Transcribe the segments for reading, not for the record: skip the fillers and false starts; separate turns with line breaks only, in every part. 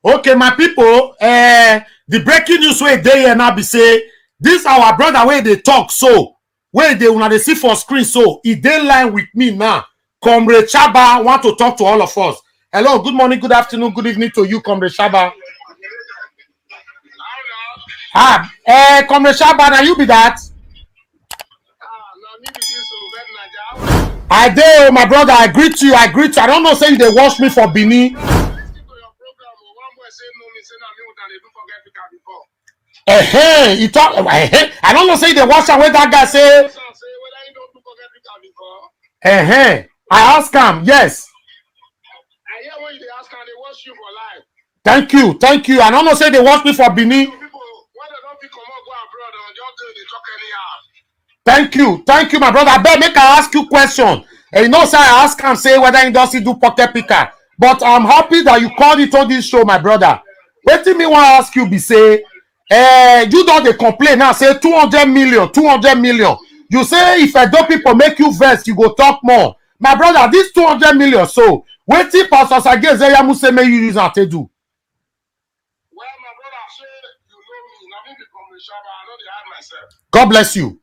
Okay, my people, the breaking news wey dey here now be say this our brother wey dey talk so, wey dey una dey see for screen so, e dey line with me now. Comrade Chaba want to talk to all of us. Hello, good morning, good afternoon, good evening to you, Comrade Chaba. Comrade Chaba, na you be that? I dey, my brother, I greet you. I don't know, say you dey watch me for Benin. He talk. I don't know, say they watch am when that guy say. I ask him, yes.
I hear when you ask am, they watch you for life.
Thank you. I don't know, say they watch me for Benin.
People, when they don't pick come out, go abroad, they talk anyhow.
Thank you, my brother. I bet make I ask you question. And you know, say I ask him, say whether he does do pocket picker. But I'm happy that you called it on this show, my brother. Wetin me want to ask you be say, you don't dey complain now, say 200 million. You say if Edo people make you vex, you go talk more. My brother, this 200 million, so wetin Pastor Sage Ezeyamu say make you use am take do?
Well, my brother, say you know me. Now me be Comrade Chaba, I know they hide myself.
God bless you.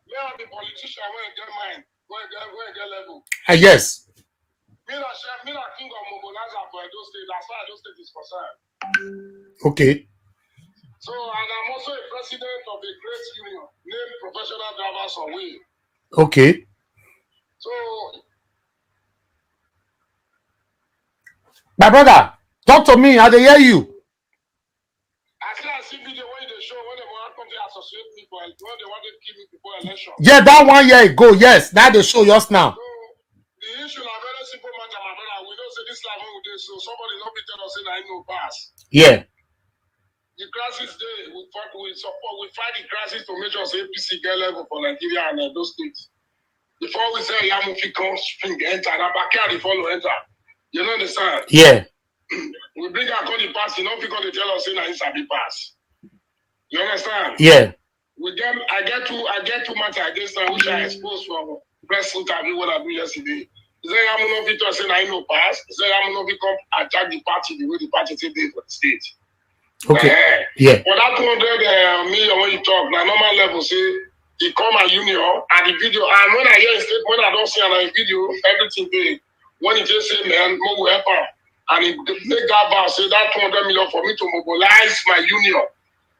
Yeah, the politician when get mind, when get level.
Yes.
Me na king of mobilizer for Edo State. That's why Edo State is concerned.
Okay.
So, and I'm also a president of a great union named Professional Drivers on Wheel.
Okay.
So,
my brother, talk to me. I dey hear you.
I see video when they show when they want to associate people, when they want to give me before election.
Yeah, that 1 year ago, yes. That they show us now.
So, the issue is a very simple matter, my brother. We don't say this life when we do so. Somebody not be tell us say I no pass.
Yeah.
The crisis day, we fight the crisis to make sure APC get level for Nigeria and those states. Before we say Yamufi come spring enter, and Bakari follow enter. You know understand?
Yeah.
We bring our country pass, you know, because they tell us say it's a big pass. You understand?
Yeah.
I get too much against them, which I exposed for press interview what I do yesterday. Say I'm not fit to say I no pass. Say I'm not come attack the party the way the party say they for the state.
Okay. Yeah.
For that 200 million when you talk, na normal level say he come a union and the video. And when I hear a statement, I don't see a video, everything there. When he just say, man, more will help him. And he make that vow, say that 200 million for me to mobilize my union.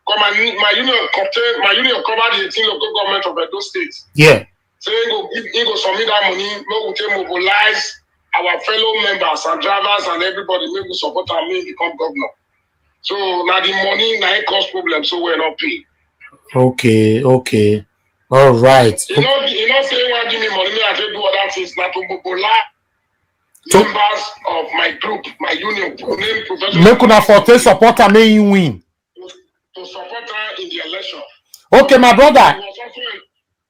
Come and my union cover the 18 local government of Edo State.
Yeah.
So he go submit that money, we will mobilize our fellow members and drivers and everybody, make we support and make become governor. So now the money now it cause problem, so we're not paying.
Okay. All right.
You know, say why give me money, I just do other things, not to mobilize members of my group, my union, name professional.
Make una for support and make you win.
To support her in the election.
Okay, my brother.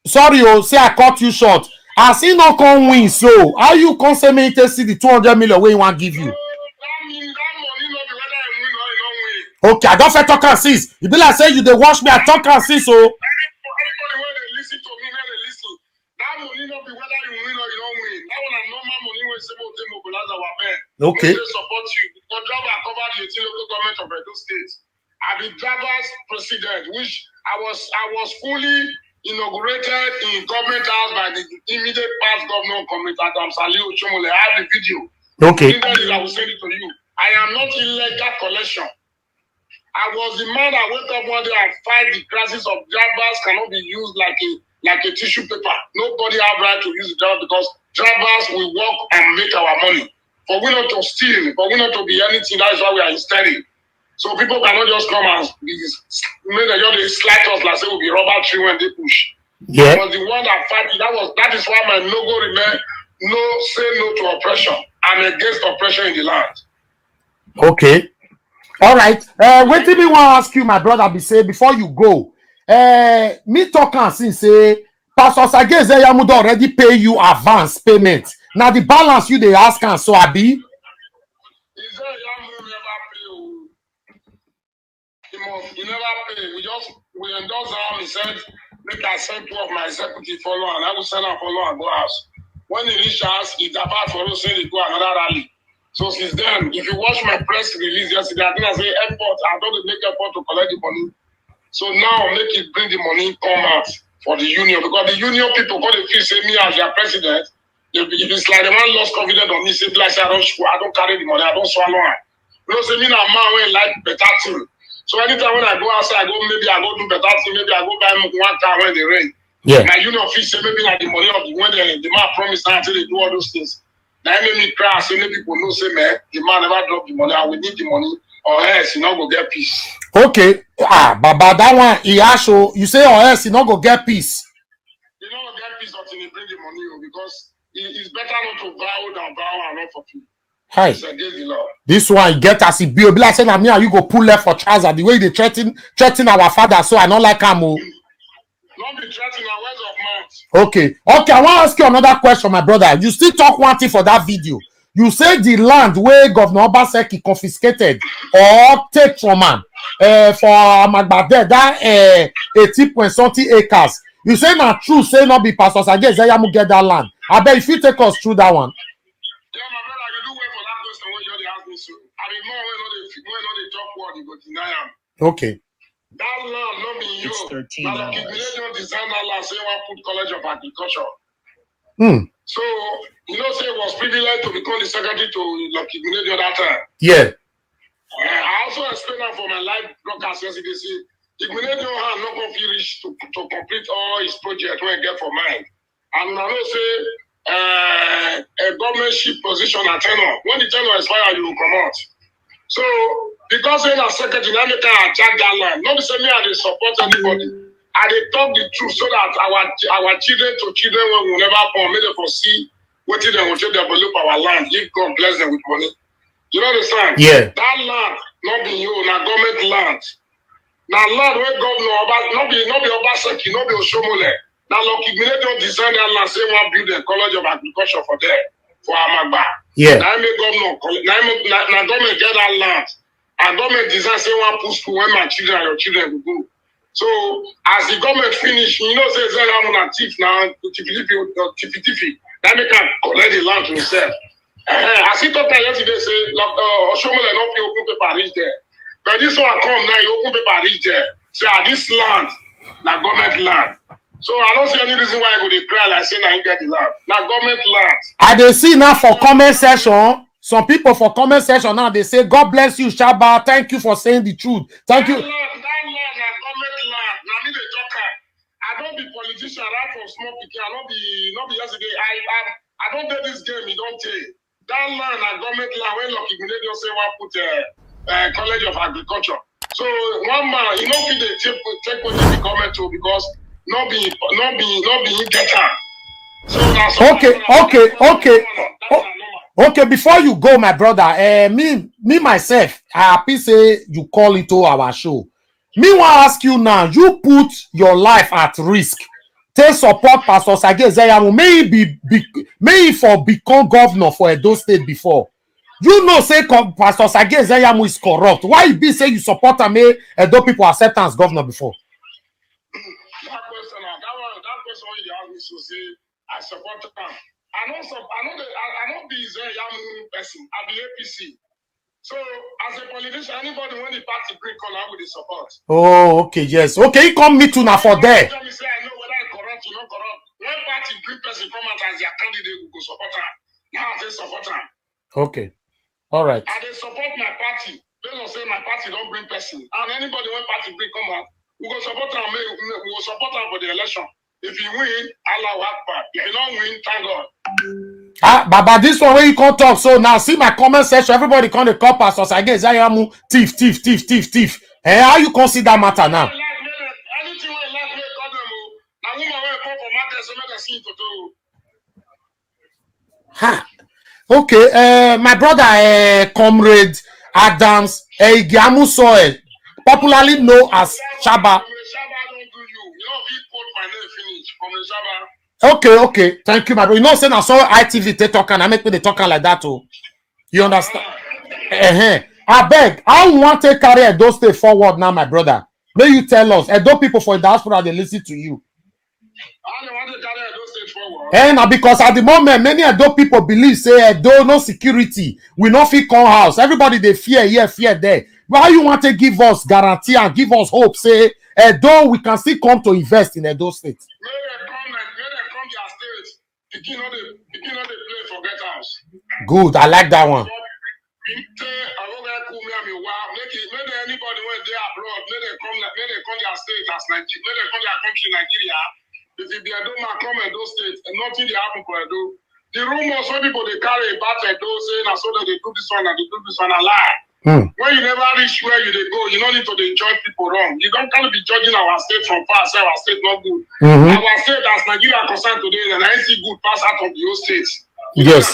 Sorry, say I cut you short. As he not come win, so how you come say me to see the 200 million where he want give you?
That money not be whether I win or I don't win.
Okay, I don't fit talk and see. You be like say you dey watch me, I talk and see so.
Everybody when they listen to me, when they listen, that money not be whether you win or you don't win. That one a normal money when say we mobilize our men.
Okay.
They support you. Because driver cover the 18 local government of Edo State. I be driver's president, which I was fully inaugurated in government house by the immediate past governor, Comrade Adam Saliu Chomole. I have the video.
Okay.
I will send it to you. I am not illegal collection. I was the man that wake up one day and fight the crisis of drivers cannot be used like a tissue paper. Nobody have right to use the driver because drivers will work and make our money. For we not to steal, for we not to be anything, that is why we are steady. So people cannot just come and just slight us like say we'll be rubber tree when they push.
Yeah.
I was the one that fight it. That is why my logo remain say no to oppression. I'm against oppression in the land.
Okay. All right. Wait till me want to ask you, my brother, be say before you go. Me talk and since say Pastor Sage Ezeyamu already pay you advance payment. Now the balance you they ask and so abi.
He never pay. We endorse him. He said, make I send 2 of my executive follow and I will send him follow and go house. When he reach house, he about for us say he go another rally. So since then, if you watch my press release yesterday, I think I say effort. I don't make effort to collect the money. So now make it bring the money come out for the union, because the union people got the feel say me as their president. If it's like the man lost confidence on me, say like I don't carry the money, I don't swallow it. You know, say me now man when like better thing. So anytime when I go outside, maybe I go do better thing, maybe I go buy one car when they rain.
Yeah.
My union feel say maybe like the money of the when the man promised until they do all those things. Now make me cry, so many people know say man, the man never drop the money, I will need the money, or else you not go get peace.
Okay. Baba, that one he also you say or else you not go get peace.
You not go get peace until you bring the money, because it's better not to vow than vow and not for free.
Hi.
It's against the law.
This one get as it be like saying me and you go pull left for trouser the way they threaten our father, so I not like him.
Not be threatening our words of mouth.
Okay, I want to ask you another question, my brother. You still talk one thing for that video. You say the land where Governor Obaseki confiscated or take from man for Amagbade, that 80-something acres. You say not true, say not be Pastor Sage Ezeyamu get that land. I bet if you take us through that one.
Yeah, my brother, you do wait for that question when you ask me so. I mean, more when they talk word, you go deny him.
Okay.
That land not be you. Now the Kidney design that land, say one put College of Agriculture. So, you know, say it was privileged to become the secretary to Lucky Grenadier that time.
Yeah.
I also explained that for my live broadcast yesterday. See, the Grenadier had not going to reach to complete all his project when he get for mine. And I know say a governmentship position at tenor. When the tenor expire, you will come out. So, because in a secretary, I make a attack that land. Not the same me, I support anybody. I they talk the truth so that our children to children will never come, may they foresee what they will develop our land. If God bless them with money. You understand?
Yeah.
That land, not be you, na government land. Now land where governor, not be Obaseki, not be Oshomole. Now Lucky Grenadier design that land, say one build a College of Agriculture for there, for Amagba.
Yeah.
Now government get that land. And government design say one put school when my children and your children will go. So as the government finish, you know, say I'm a thief now, Tiffy. That make can collect the land to himself. As he talked yesterday, say Oshomole not be open paper reach there. But this one come now, you open paper reach there. Say this land, na government land. So I don't see any reason why I go to cry like saying I get the land. Na government land.
I dey see now for comment section. Some people for comment section now they say, God bless you, Shaba. Thank you for saying the truth. Thank you.
That land na government land. Now me dey talk am. I don't be politician right from small pikin. I not be yesterday. I don't play this game. You don't take that land na government land. When Lucky Grenadier say one put College of Agriculture. So one man, you know, fit dey take what the government to because not be get am. So that's Okay, before you go, my brother, me myself, I happy say you call into our show. Me want ask you now, you put your life at risk. Take support Pastor Sage Ezeyamu. May he for become governor for Edo State before. You know, say Pastor Sage Ezeyamu is corrupt. Why you be say you support him? Edo people accept as governor before? That question you ask me to say I support him. I don't be Ezeyamu person. I be APC. So as a politician, anybody when the party bring come out with the support. Oh, okay, yes. Okay, he come meet you now for there. Tell me say I know whether I corrupt or not corrupt. When party bring person come out as their candidate, we go support him. Now they support him. Okay. All right. And they support my party. They don't say my party don't bring person. And anybody when party bring come out, we go support him. We go support him for the election. If you win, Allah Akbar. If you don't win, thank God. Baba, this one where you can't talk. So now see my comment section. Everybody come to call Pastor Sage Ezeyamu thief. How you consider that matter now? Anything we like, we call them. Now woman will come for matters, so make us see to do. Okay, my brother, Comrade Adams Egiamu Soil, popularly known as Shaba. Okay. Thank you, my brother. You know, say I saw ITV they talking. I make me they talking like that too. You understand? I beg. I want to carry Edo State forward now, my brother. May you tell us. Edo people for diaspora they listen to you. I want to carry Edo State forward.
And because at the moment, many Edo people believe, say, Edo, no security. We no fit come house. Everybody, they fear here, fear there. Why you want to give us guarantee and give us hope, say, Edo, we can still come to invest in Edo State?
May they come their state. Begin on the play for get house.
Good, I like that one.
Maybe anybody when they abroad, may they come their state as Nigeria, may they come their country Nigeria. If the Edo man come Edo state, and nothing they happen for Edo. The rumors when people they carry about Edo saying so that they do this one and they do this one a lie. When you never reach where you they go, you don't need to judge people wrong. You don't kind of be judging our state from far, say our state not good. Our state as Nigeria concerned today, and I see good pass out of the whole states.
Yes.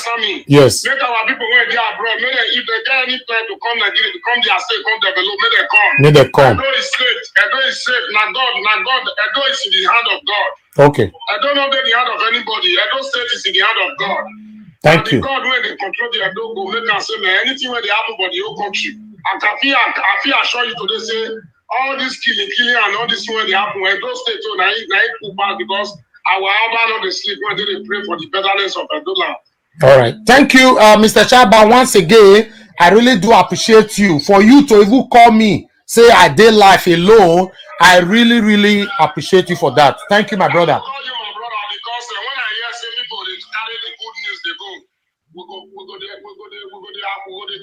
Yes.
Make our people when they are abroad, may they, if they get any time to come Nigeria, to come their state, come develop, may they come.
May they come.
Edo is safe. Edo is safe. Now God. Edo is in the hand of God.
Okay.
I don't know in the hand of anybody. Edo state is in the hand of God.
Thank you.
God when they control the Edo go make them say, man, anything where they happen for the whole country. And I feel assure you today say all this killing and all this when they happen, Edo state so now it cool back because our Abba not they sleep when they pray for the betterness of Edo land.
All right. Thank you, Mr. Chaba. Once again, I really do appreciate you. For you to even call me, say I did life alone, I really, really appreciate you for that. Thank you, my brother.
I call you my brother because when I hear say people they carry the good news, they go. We go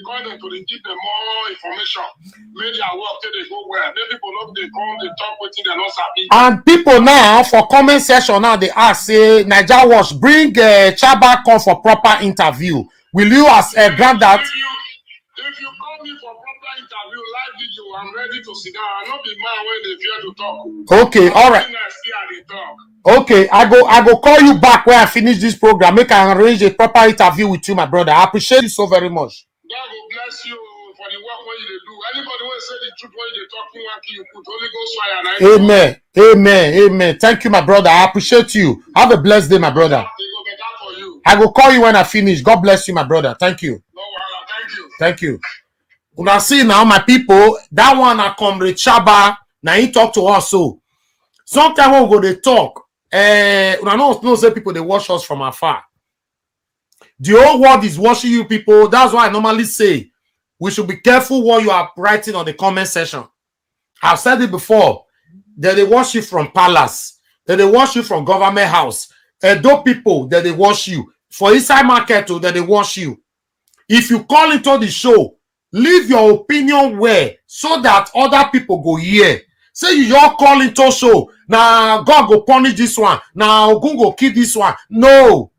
call them to give them more information. Make their work till they go well. Maybe people know they come, they talk with they not happy.
And people now for comment section now they ask say Naija Watch bring Chaba come for proper interview. Will you grant that?
If you call me for proper interview, live video, I'm ready to sit down. I'm not be man when they fear to talk.
Okay, all right. Okay, I go call you back when I finish this program. Make I arrange a proper interview with you, my brother. I appreciate you so very much.
God will bless you for the work when you do. Anybody will say the truth when you talking, you put Holy Ghost fire.
Amen. Amen. Amen. Thank you, my brother. I appreciate you. Have a blessed day, my brother. I will call you when I finish. God bless you, my brother. Thank you.
No, thank you.
Thank you. Una see now, my people, that one I comrade Chaba. Now he talk to us so. Sometimes when we go they talk. Una know say people they watch us from afar. The whole world is watching you people. That's why I normally say we should be careful what you are writing on the comment section. I've said it before. That they watch you from palace. That they watch you from government house. Edo people that they watch you. For inside market that they watch you. If you call into the show, leave your opinion where so that other people go hear. Say you just call into show. Now God go punish this one. Now Ogun go kill this one. No.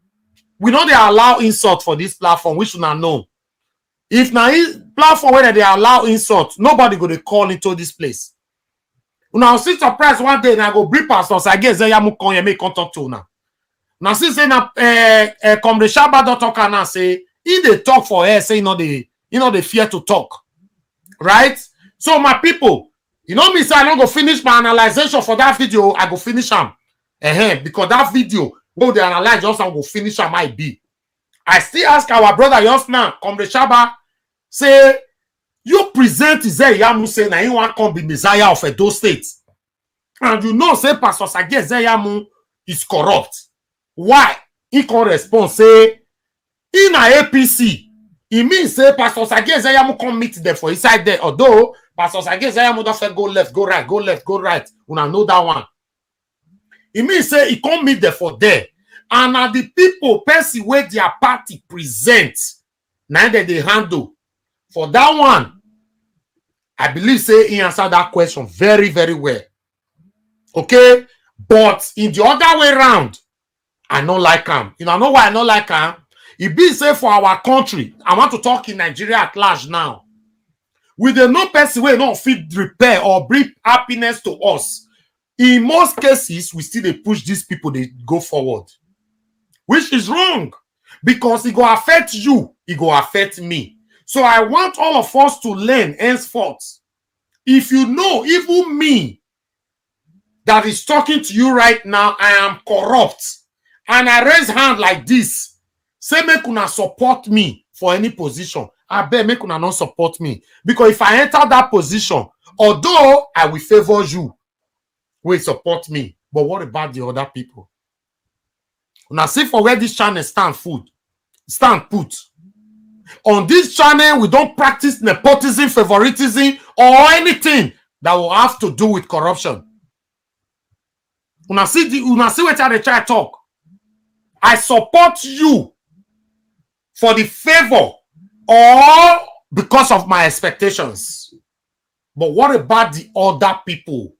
We know they allow insult for this platform. We should not know. If now platform where they allow insult, nobody go to call into this place. Now see surprise one day now go bring pastors. I guess they make contact to now. Now see say now come the Chaba don't talk and say if they talk for her, say they fear to talk. Right? So my people, you know me say I don't go finish my analyzation for that video. I go finish them. Because that video, go they analyze just and go finish them might be. I still ask our brother just now, come the Chaba, say you present Izeyamu say now you want to come be Messiah of Edo State. And you know say Pastor Sagi Izeyamu is corrupt. Why? He can respond say in a APC. It means say Pastor Sagi Izeyamu come meet them for inside there. Although Pastor Sagi Izeyamu don't say go left, go right, go left, go right. Una know that one. It means say he come meet them for there. And now the people person where their party present, now that they handle. For that one, I believe say he answered that question very, very well. Okay? But in the other way around, I don't like him. You know why I don't like him? It be say for our country, I want to talk in Nigeria at large now. With the no person way not fit repair or bring happiness to us. In most cases, we still they push these people, they go forward. Which is wrong. Because it go affect you, it go affect me. So I want all of us to learn henceforth. If you know, even me that is talking to you right now, I am corrupt. And I raise hand like this. Say make una support me for any position. I bet make una not support me. Because if I enter that position, although I will favor you, will support me. But what about the other people? Now see for where this channel stand put. On this channel, we don't practice nepotism, favoritism, or anything that will have to do with corruption. Una see what they try to talk. I support you for the favor or because of my expectations. But what about the other people?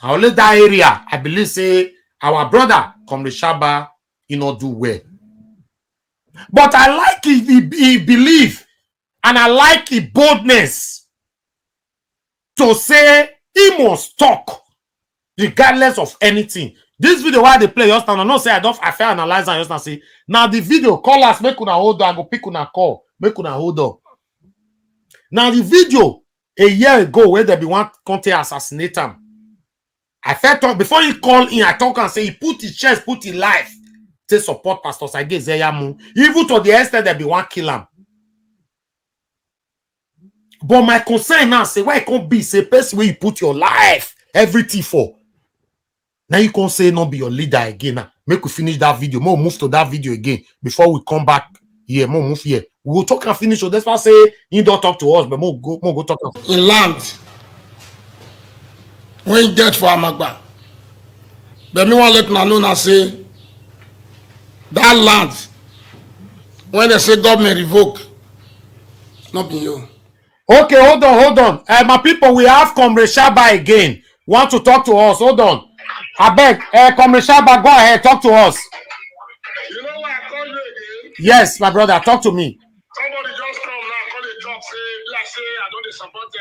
Only that area, I believe, say our brother Comrade Shaba, do well. But I like he believe, and I like his boldness to say he must talk regardless of anything. This video why they play just now, I know say I fair analyze and just now say now the video call us, make una hold on, I go pick una call, make una hold on. Now the video a year ago where they be want to assassinate him. I felt talk before he call in, I talk and say he put his chest, put his life to support Pastor Sage Zeyamu, even to the extent that they want kill him. But my concern now say why it can't be say person where you put your life, everything for. Now you can't say not be your leader again. Now. Make we finish that video. More move to that video again before we come back here. More move here. We will talk and finish. So that's why I say you don't talk to us, but more go talk.
In land. When you get for Amagba. But me want let me know say that land when they say government revoke, not be you.
Okay, hold on. My people, we have Comrade Shaba again. Want to talk to us? Hold on. I beg, Comrade Shaba, go ahead, talk to us.
You know why I call you again?
Yes, my brother, talk to me.
Somebody just come now, call a talk, say I don't support.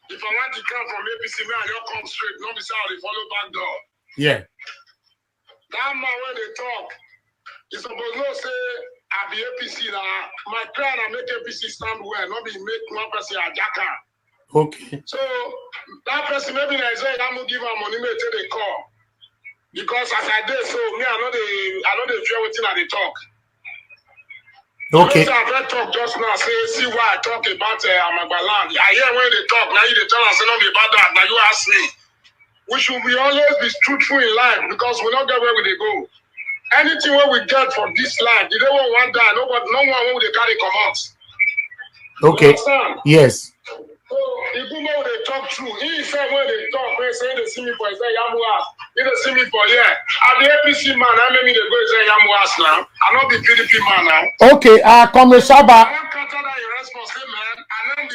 If I want to come from APC, I don't come straight. Not beside they follow back door.
Yeah.
That man when they talk, he supposed to say I be APC now. My plan I make APC stand well, not be make one person a jacker.
Okay.
So that person maybe I say I'm gonna give her money, may take the call. Because as I did, so me I know they fear waiting at the talk.
Okay.
So I talk just now, see why I talk about Amagba land. I hear when they talk, now you they tell us not be about that, now you ask me. We should be always be truthful in life because we don't get where we go. Anything where we get from this life, you don't want that, no one will they carry come out.
Okay. Yes.
So the woman they talk true. He said when they talk, they say they see me for say Yamuas. They see me for here. I'm the APC man. I made me they go say Yamuas now. I'm not the PDP man now.
Okay. Comrade Shaba.
I don't capture that irresponsible man. I'm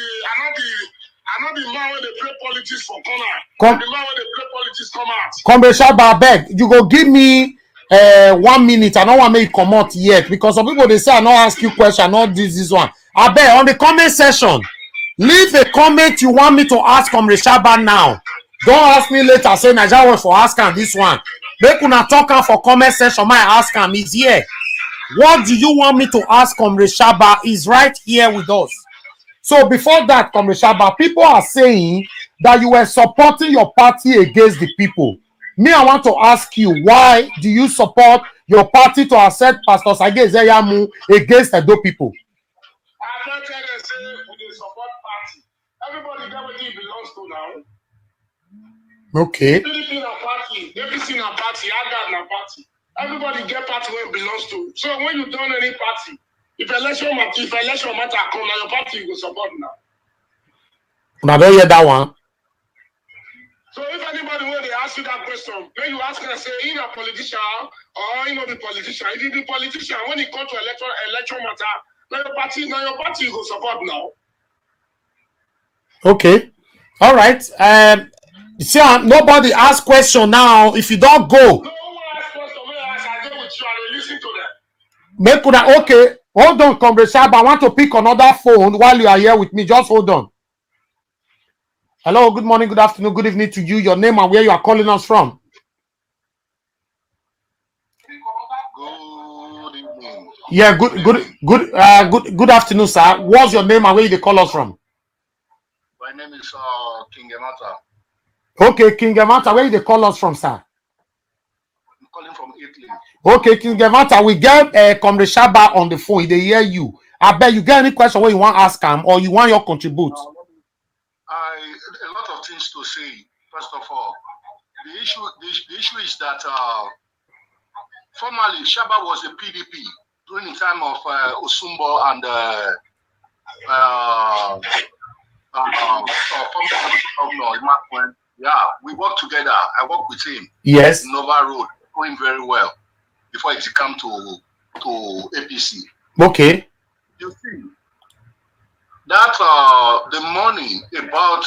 not the man when they play politics for corner. The man when they play politics come out.
Comrade Shaba, I beg you go give me 1 minute. I don't want to make it come out yet because some people they say I not ask you question, not this one. I beg on the comment section. Leave a comment you want me to ask Comrade Shaba now. Don't ask me later. Say Nigeria for asking this one. Make una talk for comment section. My ask him is here. What do you want me to ask Comrade Shaba? Is right here with us. So before that, Comrade Shaba, people are saying that you were supporting your party against the people. Me, I want to ask you, why do you support your party to accept Pastor Sage Zeyamu against the Edo people?
I'm not trying to say we support party. Everybody get what he belongs to now.
Okay.
PDP na party, APC na party, AGAD na party. Everybody get party where it belongs to. So when you done any party, if election matter come, now your party you go support now.
I don't hear that one.
So if anybody when they ask you that question, when you ask them say, you know politician or you know the politician, if you be politician, when it comes to election matter, now your party you go support now.
Okay. All right. See, nobody ask question now. If you don't go,
no one ask question. When I ask, I go with you and I listen to them.
make una okay. Hold on, Comrade Shaba. I want to pick another phone while you are here with me. Just hold on. Hello, good morning, good afternoon, good evening to you. Your name and where you are calling us from.
Good evening.
Yeah, good afternoon, sir. What's your name and where you call us from?
My name is King Emata.
Okay, King Emata, where you call us from, sir?
I'm calling from Italy.
Okay, King Emata, we get Comrade Shaba on the phone. They hear you. I bet you get any question where you want to ask him or you want your contribute.
A lot of things to say. First of all, the issue is that
formerly Shaba was a PDP during the time of Osumbo and former yeah, we worked together. I worked with him.
Yes.
Nova Road, going very well before it came to APC.
Okay.
You see, that the money about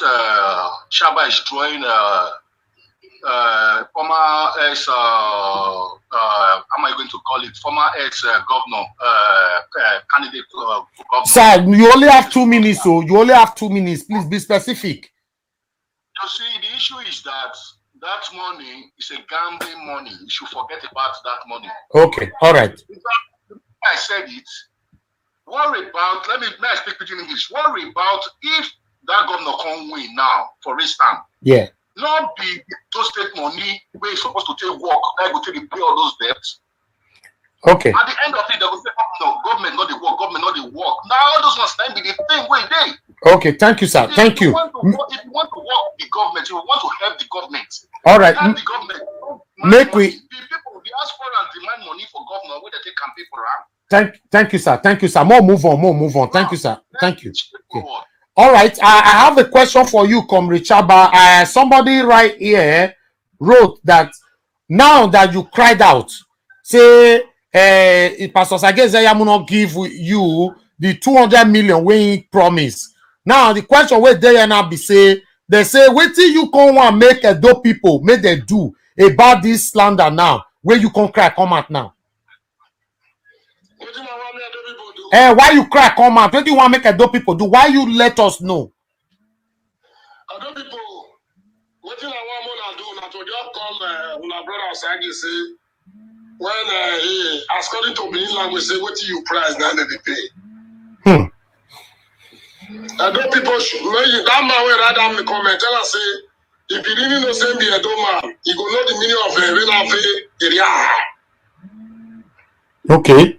Shaba is drawing former ex how am I going to call it? Former ex governor candidate governor.
Sir, you only have 2 minutes, so you only have 2 minutes. Please be specific.
You see, the issue is that that money is a gambling money. You should forget about that money.
Okay, all right.
I said it. Worry about, let me speak with you in English. Worry about if that governor can't win now, for instance.
Yeah.
Not be those state money where you're supposed to take work, like go take pay all those debts.
Okay.
At the end of it, they will say, oh, no, government not the work, government not the work. Now all those ones be the thing where they.
Okay, thank you, sir. Thank you.
If you want to work the government, you want to help the government.
All right.
Help the government.
Make we.
The people, the diaspora demand money for governor where they take campaign for around.
Thank you, sir. Thank you, sir. More move on. Thank you, sir. Thank you. Okay.
All
right. I have a question for you, Comrade Chaba. Somebody right here wrote that now that you cried out, say, Pastor Sagezeya will not give you the 200 million we promise. Now the question where they now be say, they say, wait till you come and make a dope people, make they do about this slander now, where you can cry, come out now. Why you cry, come out? What do you want to make a dope people do? Why you let us know?
Adobe people, what do I want to do? Not to just call my brother Sagi say, when according to Benin language, say what you price now they pay. Adobe people, that man will rather me comment tell us say, if you really know same be a dope man, you go know the meaning of a
okay.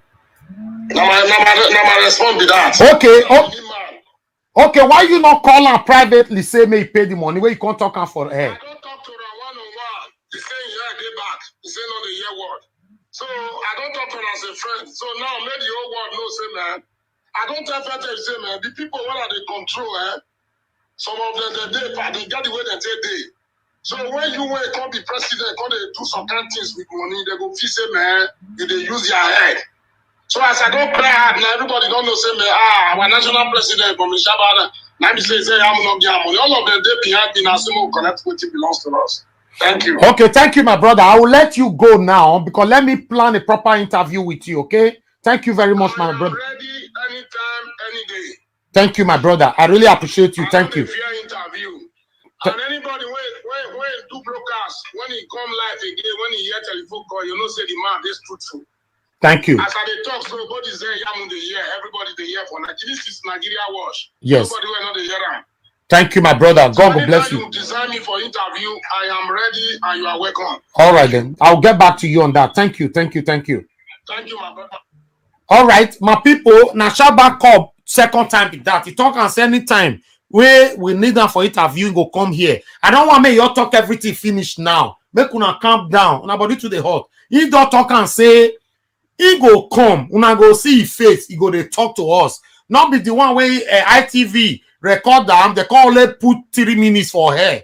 Now my response be that.
Okay. Okay, why you not call her privately, say may pay the money where you can't talk her for her?
I don't talk to her one-on-one. He say yeah, get back. He say no, the year word. So I don't talk to her as a friend. So now let the whole world know, say man. I don't tell her say man, the people what they control, some of them they get the way they take day. So when you can't be president, can't they do some kind of things with money, they go feel say man, if they use their head. So as I don't play hard, now everybody don't know say me, our national president from Shabana, now me say I'm not getting money. All of them they behind me now, say we collect what belongs to us. Thank you.
Okay, thank you, my brother. I will let you go now because let me plan a proper interview with you, okay? Thank you very much, my brother.
Ready anytime, any day.
Thank you, my brother. I really appreciate you. Thank you.
Fair interview. And anybody when do broadcast, when he come live again, when he hear telephone call, you know say the man is truthful.
Thank you.
As I talk, so God is there, everybody they hear for Nigeria. This is Nigeria Wash.
Yes.
Nobody will not hear them.
Thank you, my brother. God will bless you.
You design me for interview. I am ready and you are welcome.
All right, then. I'll get back to you on that. Thank you,
Thank you, my brother.
All right, my people. Now, Shaba Cup, second time with that. You talk and say anytime we need them for interview, go come here. I don't want me you talk everything finished now. Make una calm down. Una body to the hot. He don't talk and say, he go come. Una go see his face. He go they talk to us. Not be the one where ITV record them. They can only put 3 minutes for her.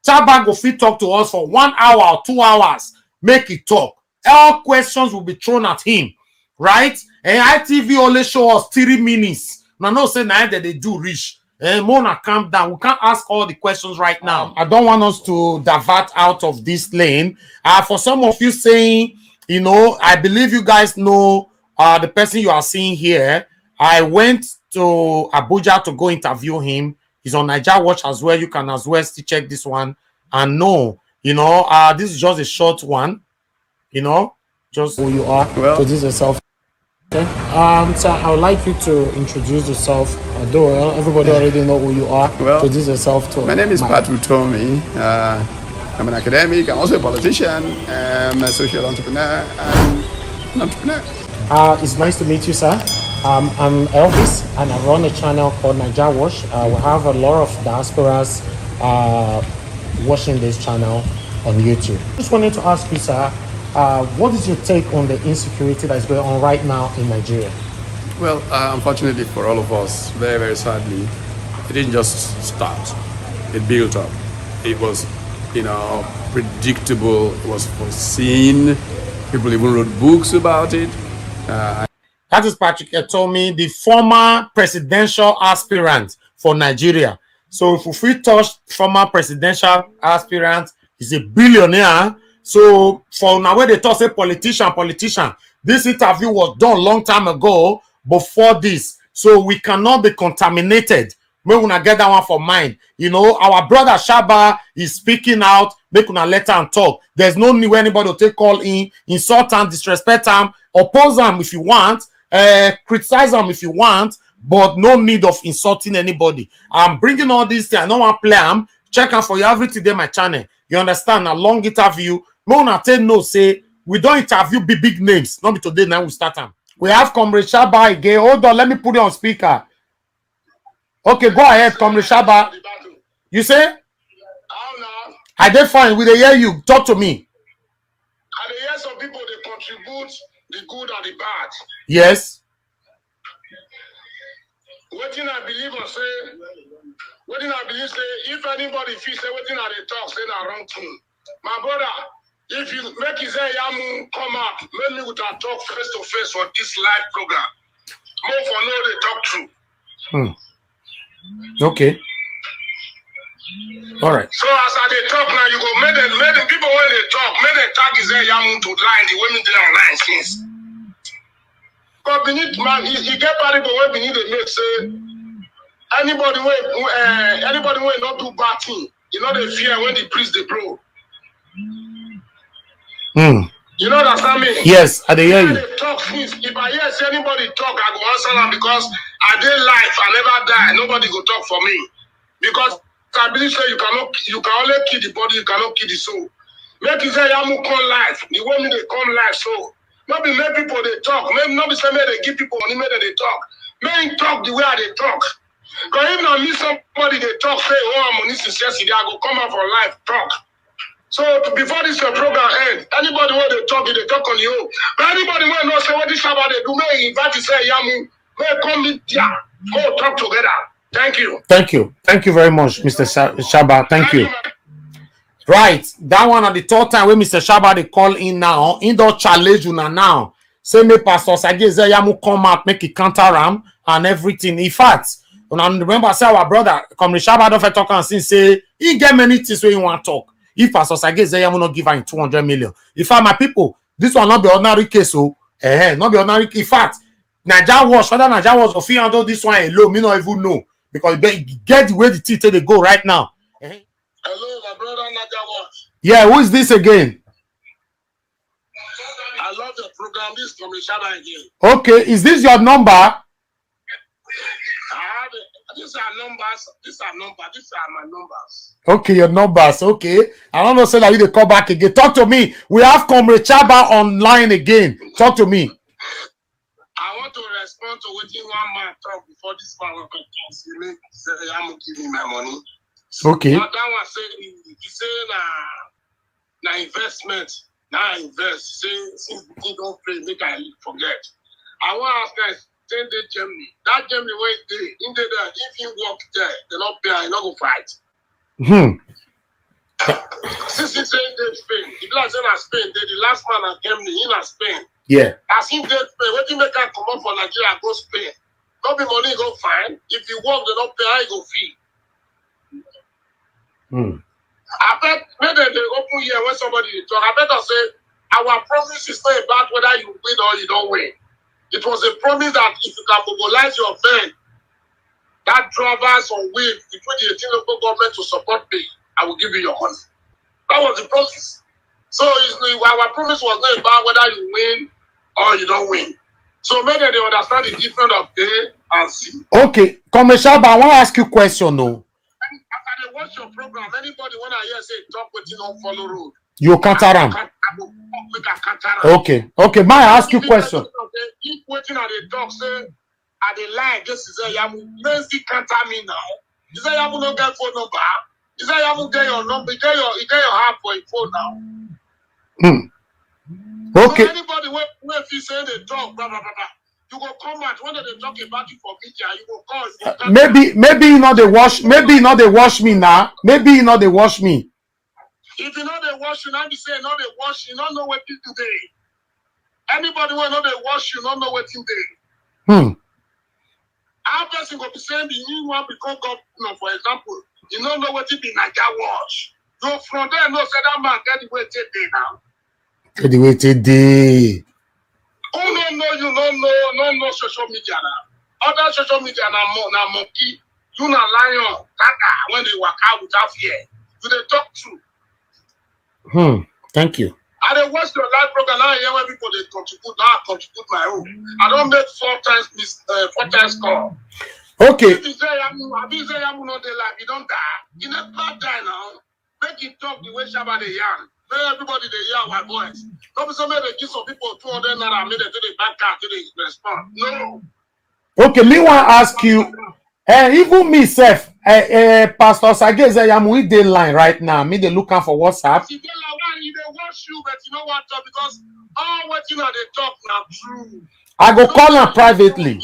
Chaba go fit talk to us for 1 hour or 2 hours. Make it talk. All questions will be thrown at him. Right? And ITV only show us 3 minutes. Now, no say now that they do reach. Mona, calm down. We can't ask all the questions right now. I don't want us to divert out of this lane. For some of you saying, you know, I believe you guys know the person you are seeing here. I went to Abuja to go interview him. He's on Niger Watch as well. You can as well still check this one. And no, you know, this is just a short one. You know, just who you are. Well, so this is yourself. Okay. So I would like you to introduce yourself. Although everybody already know who you are. Well, introduce yourself to.
My name is Pat Utomi. I'm an academic. I'm also a politician. I'm a social entrepreneur. And an entrepreneur.
It's nice to meet you, sir. I'm Elvis, and I run a channel called Niger Watch. We have a lot of diasporas watching this channel on YouTube. Just wanted to ask you, sir, What is your take on the insecurity that is going on right now in Nigeria?
Well, unfortunately for all of us, very, very sadly, it didn't just start. It built up. It was, predictable. It was foreseen. People even wrote books about it.
That is Patrick Etomi, the former presidential aspirant for Nigeria. So if we touch former presidential aspirant, he's a billionaire. So for now, when they talk say politician, this interview was done long time ago before this. So we cannot be contaminated. We will not get that one for mind. Our brother Shaba is speaking out. Make una let him talk. There's no need where anybody will take call in, insult him, disrespect him, oppose him if you want, criticize him if you want, but no need of insulting anybody. I'm bringing all these things. I don't want to play them. Check out for you every day my channel. You understand? A long interview. No, say we don't interview big names. Not be today. Now we start them. We have Comrade Shaba again. Hold on, let me put it on speaker. Okay, go ahead, Comrade Shaba. You say? I dey fine. We dey hear you. Talk to me.
I dey hear some people they contribute the good and the bad.
Yes.
Wetin I believe say if anybody feel say wetin I dey talk say na wrong thing. My brother, if you make Yamu come up, make me with a talk face to face for this live program. More for no they talk true.
Okay. All right.
So as I dey talk now, you go make the people when they talk, make the tag Yamu to line the women they online since. But beneath man, he get people when beneath the make say anybody when not do bad thing, they fear when the priest they blow. You know what I mean?
Yes, I hear you.
Talk since if I hear anybody talk, I go answer them because I did life, I never die. Nobody go talk for me. Because I believe say you can only kill the body, you cannot kill the soul. Make you say Yamu come life, the way me they come life, so not be make people they talk, maybe not be say they give people money, maybe they talk. May talk the way they talk. Because even I meet somebody they talk, say, oh, I'm on this necessity, I go come out for life, talk. So before this program ends, anybody want to talk, they talk on you. But anybody want to know say what this about they do, may invite you say Yamu, may come meet here, go talk together. Thank you.
Thank you very much, Mr. Shaba. Thank you. Right, that one at the third time when Mr. Shaba they call in now, indoor challenge you now. Say me Pastor Sage Yamu come out, make it counter ram and everything. In fact, when I remember say our brother Comrade Shaba don't talk and say he get many things where you want to talk. If Pastor Sage Yamu not give him 200 million. In fact, my people, this will not be ordinary case. So, not be ordinary. In fact, Naija Watch, whether Naija Watch or fee handle this one alone, me not even know because get the way the teeth they go right now.
Hello, my brother Naija Watch.
Yeah, who is this again?
I love your program. This is from Shaba again.
Okay, is this your number?
These are numbers. These are my numbers.
Okay, your numbers. Okay. I don't know, say that you call back again. Talk to me. We have Comrade Shaba online again. Talk to me.
I want to respond to what one man talk before this man will come. I'm giving my money.
Okay.
That one say he say na investment. Now I invest. Say since we don't pay, make I forget. I want to ask guys. Send the Germany. That Germany where they in there, if you work there, they not pay, I not go fight. Since he saying they Spain, if you like saying Spain, they the last man at Germany in Spain.
Yeah.
As if they pay, what you make them come up for Nigeria, go Spain. Not be money go fine. If you work, they not pay, I go fee. I bet maybe they open here when somebody talk. I better say our promise is not about whether you win or you don't win. It was a promise that if you can mobilize your men, that drivers on wheel between the 18 local government to support me, I will give you your money. That was the promise. So our promise was not about whether you win or you don't win. So maybe they understand the difference of A and C.
Okay, Comrade Shaba, I want to ask you a question though.
After they watch your program, anybody when I hear say talk with you don't follow road.
You counter them. Okay. May I ask you a question?
If waiting at the talk, say, at the line, just say, Yamu, let's counter me now. You say, Yamu, no get phone number. You say, Yamu, get your number, get your app for your phone now.
Okay.
So anybody when if you say they talk, blah, blah, blah, blah, you go come out when they talk about you for media, you go call.
Maybe you know they wash. Maybe you know they wash me now. Maybe you know they wash me.
If you know they wash you, now be say no they wash you, don't know what you today. Anybody when know they wash you, don't know what you day. Our person go be saying the new one become governor, for example. You don't know what it be Naija wash. So from there, no say that man get the way take day now.
Get the way today.
Who don't know you don't know social media now. Other social media na monkey, you na lion, kaka when they walk out without fear. Do they talk true?
Thank you.
I don't watch your live program now. Here when people they contribute, now I contribute my own. I don't make 4 times call.
Okay.
If you say I'm not the life, you don't die. You never die now. Make it talk the way Shabba they yarn. Make everybody they yarn my voice. Don't be so many they give some people 200 naira, made it to the bank card to the respond. No.
Okay, me want ask you. Even me self, Pastor Sage Ezeyamu, we dey line right now. Me they looking for WhatsApp.
If they watch you, but you know what? Because all what you know they talk now true.
I go call him privately.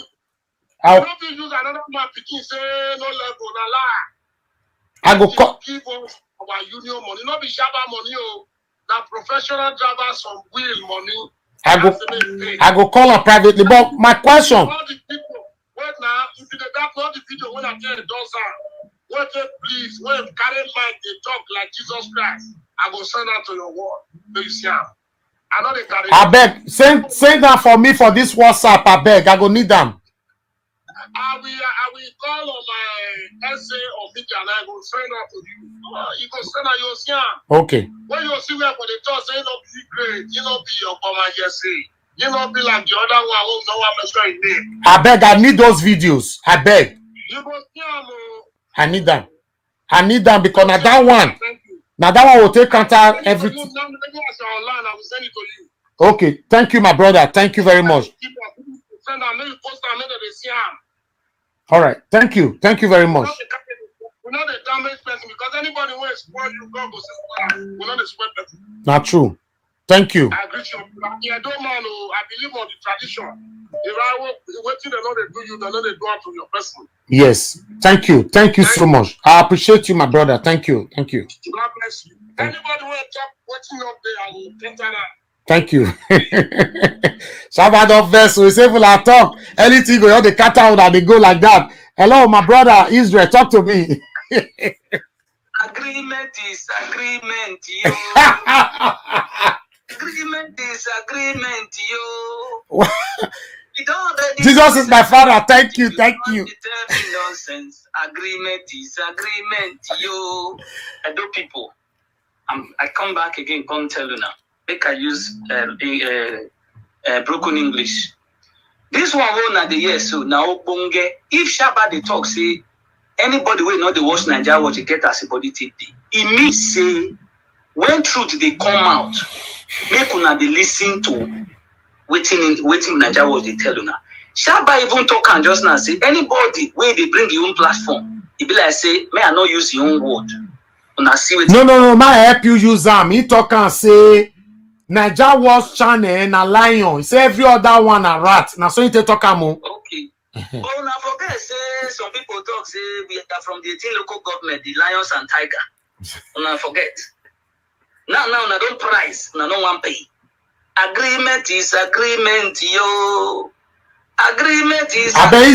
I don't use another man picking say no level, na lie.
I go call.
Give us our union money, not be Shabba money, oh. Now professional drivers from wheel money.
I go call him privately. But my question.
All the people, wait now, if you that not the video when I tell you those are, wait please, when carry mic they talk like Jesus Christ, I go send out to your word. Do you see him? I know they carry.
I beg, send that for me for this WhatsApp. I beg, I go need them.
I will call on my essay or media and I will send out to you. You can send out your see him.
Okay.
When you see where for the talk, say not be great, you not be your command say. You not be like the other one who no one mention his name.
I beg, I need those videos. I beg.
You go see him.
I need them. I need them because now that one. Now that one will take counter everything.
Online, I will send it to you.
Okay. Thank you, my brother. Thank you very much.
Send them, maybe post them, maybe they see him.
All right. Thank you. Thank you very much.
We're not a damaged person because anybody who is spoil you, God will say, we're not a spoiled person.
Not true. Thank you.
I agree with you. Yeah, don't man, I believe on the tradition. If I wait till they know they do you, they know they do it to your person.
Yes. Thank you. Thank you so much. I appreciate you, my brother. Thank you. Thank you.
God bless you. Anybody who is waiting up there, I will enter that.
Thank you. Shabbat of vessel. We say people are talk. Anything go on the cut out and they go like that. Hello, my brother Israel. Talk to me.
Agreement is agreement, yo. Agreement is agreement, yo.
Jesus is my father. Thank you. Thank you.
Nonsense. Agreement is agreement, yo. Hello, people. I come back again. Come tell you now. Make I use broken English. This one will not the yes so now bonge. If Shabba they talk say anybody will not the watch Nigeria watch get as a body take day. It means say when truth they come out, make una they listen to waiting Nigeria watch they tell you now. Shabba even talk and just now say anybody where they bring your own platform, it be like say may I not use your own word. Una see
no, may I help you use them. He talk and say Naija Watch channel na lion. He say every other one a rat. Now so you talk amo.
Okay. But now forget say some people talk say we are from the 18 local government, the lions and tiger. Now forget. Now don't price. Now no one pay. Agreement is agreement, yo. Agreement is.
I bet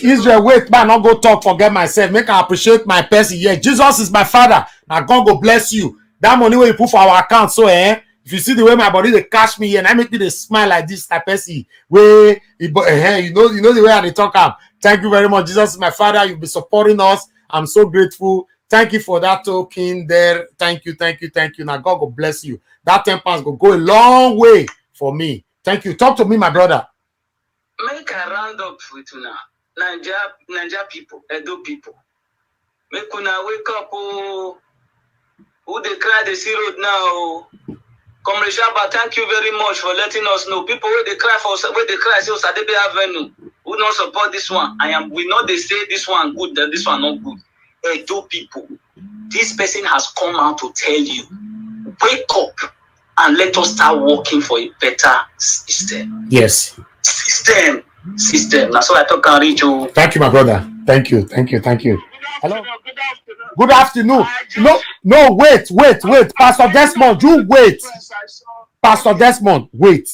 Israel wait. Man, I'll go talk. Forget myself. Make I appreciate my person. Yeah, Jesus is my father. Now God go bless you. That money where you put for our account. So if you see the way my body they cash me and I make me they smile like this type of see where you know the way they talk up. Thank you very much. Jesus is my father. You'll be supporting us. I'm so grateful. Thank you for that token there. Thank you. Now God will bless you. That 10 pounds will go a long way for me. Thank you. Talk to me, my brother.
Make a round up with una. Naija people, Edo people. Make una wake up, oh. Who they cry the sea road now? Comrade Shabba, thank you very much for letting us know. People where they cry say Osadebe Avenue, who don't support this one. We know they say this one good, that this one not good. Edo people, this person has come out to tell you, wake up. and let us start working for a better system.
Yes.
System. That's what I talk about, Richo.
Thank you, my brother. Thank you. Hello.
Good afternoon.
Good afternoon. No, wait. Pastor Desmond, you wait. Pastor Desmond, wait.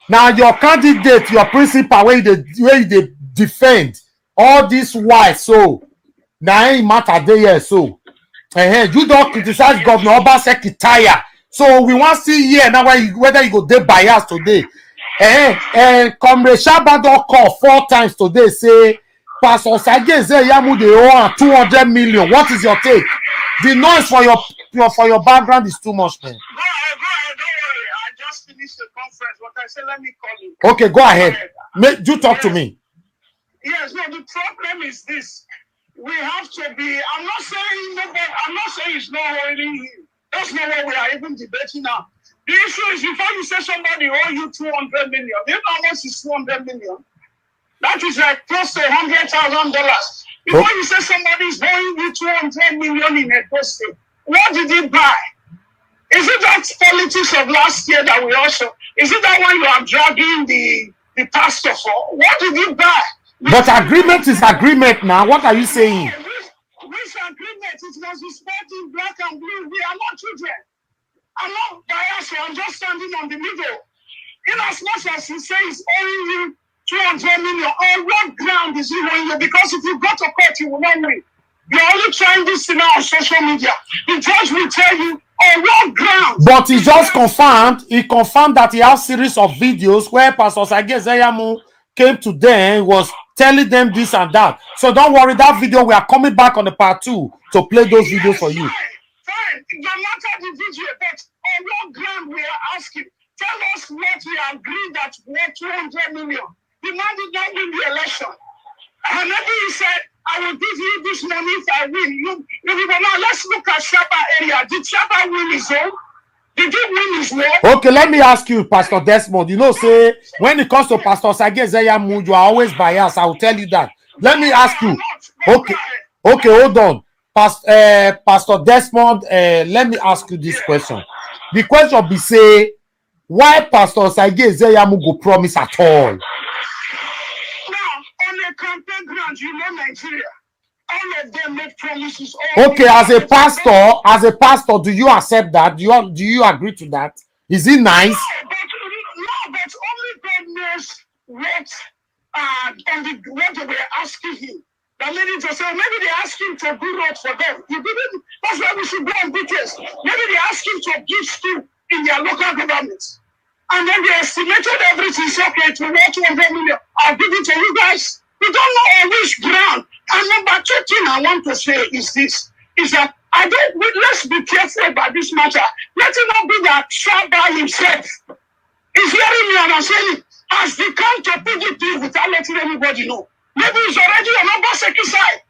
Now your candidate, your principal, where they defend all this why so. Now ain't matter there so. You don't criticize Governor Obaseki tire. So we want to see here now whether you go dey bias today. Comrade Shabba call 4 times today say Pastor Sage Ezeyamu dey owe 200 million. What is your take? The noise for your background is too much, man.
Go ahead, don't worry. I just finished the conference, but I said let me call you.
Okay, go ahead. You talk to me.
Yes, no, the problem is this. We have to be, I'm not saying it's not holding. That's not what we are even debating now. The issue is before you say somebody owe you 200 million, you know how much is 200 million? That is like close to $100,000. Before you say somebody is owing you 200 million in a State, what did he buy? Is it that politics of last year that we also, is it that one you are dragging the pastor for? What did he buy?
But agreement is agreement now. What are you saying?
Which agreement? It must be spelled in black and blue. We are not children. I'm not biased, so I'm just standing on the middle. In as much as he says owing you 200 million, on what ground is he owing you? Because if you go to court, you will not win. You're only trying this thing out on social media. The judge will tell you on what ground.
But he just confirmed that he has series of videos where Pastor Sage Ezeyamu came to them, was telling them this and that. So don't worry, that video, we are coming back on the part 2 to play those videos for you.
Fine. No matter the video, but on what ground we are asking? Tell us what we agreed that we're 200 million. The man did not win the election. And maybe he said, I will give you this money if I win. Now let's look at Shabba area. Did Shabba win his own? Did he win his own?
Okay, let me ask you, Pastor Desmond. You know, say, when it comes to Pastor Sage Ezeyamu, you are always biased. I will tell you that. Let me ask you. Okay, hold on. Pastor Desmond, let me ask you this question. The question be say, why Pastor Sage Ezeyamu go promise at all?
Now, on a campaign ground, you know Nigeria. All of them make promises.
Okay, as a pastor, do you accept that? Do you agree to that? Is it nice?
No, but only God knows what they were asking him. That made him to say, maybe they asked him to do road for them. He didn't. That's why we should go on details. Maybe they asked him to give school in their local governments. And then they estimated everything. So, okay, to work 200 million. I'll give it to you guys. We don't know on which ground. And number 2 thing I want to say is this, is that let's be careful about this matter. Let it not be that Shabba himself is hearing me and I'm saying, as they come to PDP without letting anybody know. Maybe it's already on Obaseki side.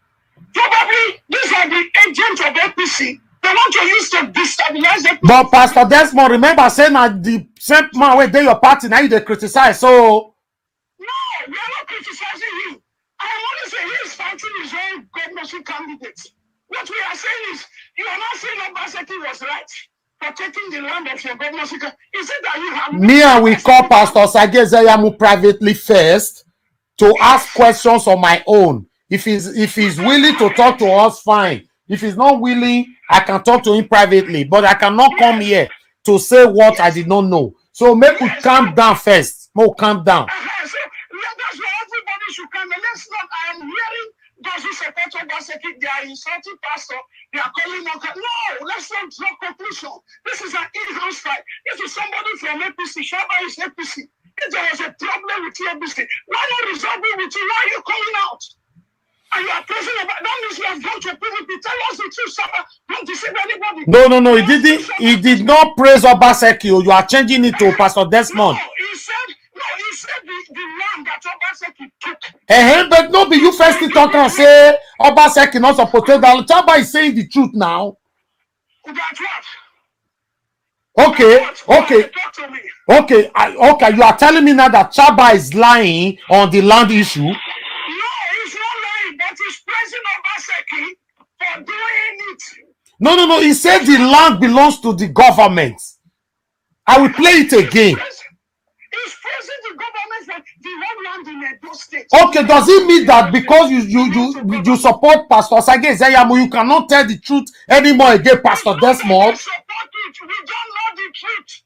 Probably these are the agents of APC. They want to use to destabilize the.
But Pastor Desmond, remember saying that the same man where they your party now they criticize. So
no, we are not criticizing him. I want to say he is fighting his own governorship candidates. What we are saying is, you are not saying Obaseki was right for taking the land of your governorship. Is it that you have
me and we call Pastor Sage Ezeyamu privately first to ask questions on my own. If he's willing to talk to us, fine. If he's not willing, I can talk to him privately. But I cannot come here to say what I did not know. So make we calm down first. More calm down.
So that's why everybody should come. And let's not. I am hearing those who support Obaseki. They are insulting pastor. They are calling on. No, let's not draw conclusion. This is an in-house fight. If it's somebody from APC, Shabba is APC. If there was a problem with APC, why not resolve it with you? Why are you calling out? And you are praising about that means you have gone to PDP. Tell us the truth, Shabba. Don't deceive anybody.
No. He did not praise Obaseki. You are changing it to Pastor Desmond.
He said the land that Obaseki took.
But no, be you first to talk and say Obaseki not supposed to. Shabba is saying the truth now.
That's what.
Okay.
Talk to me.
Okay. You are telling me now that Shabba is lying on the land issue.
No, he's not lying, but he's praising Obaseki for doing it.
No. He said the land belongs to the government. I will play it again.
He's praising the government for the homeland in Edo State.
Okay, does it mean that because you support Pastor Sage Ezeyamu, you cannot tell the truth anymore again, Pastor Desmond?
We support it. We don't know the truth.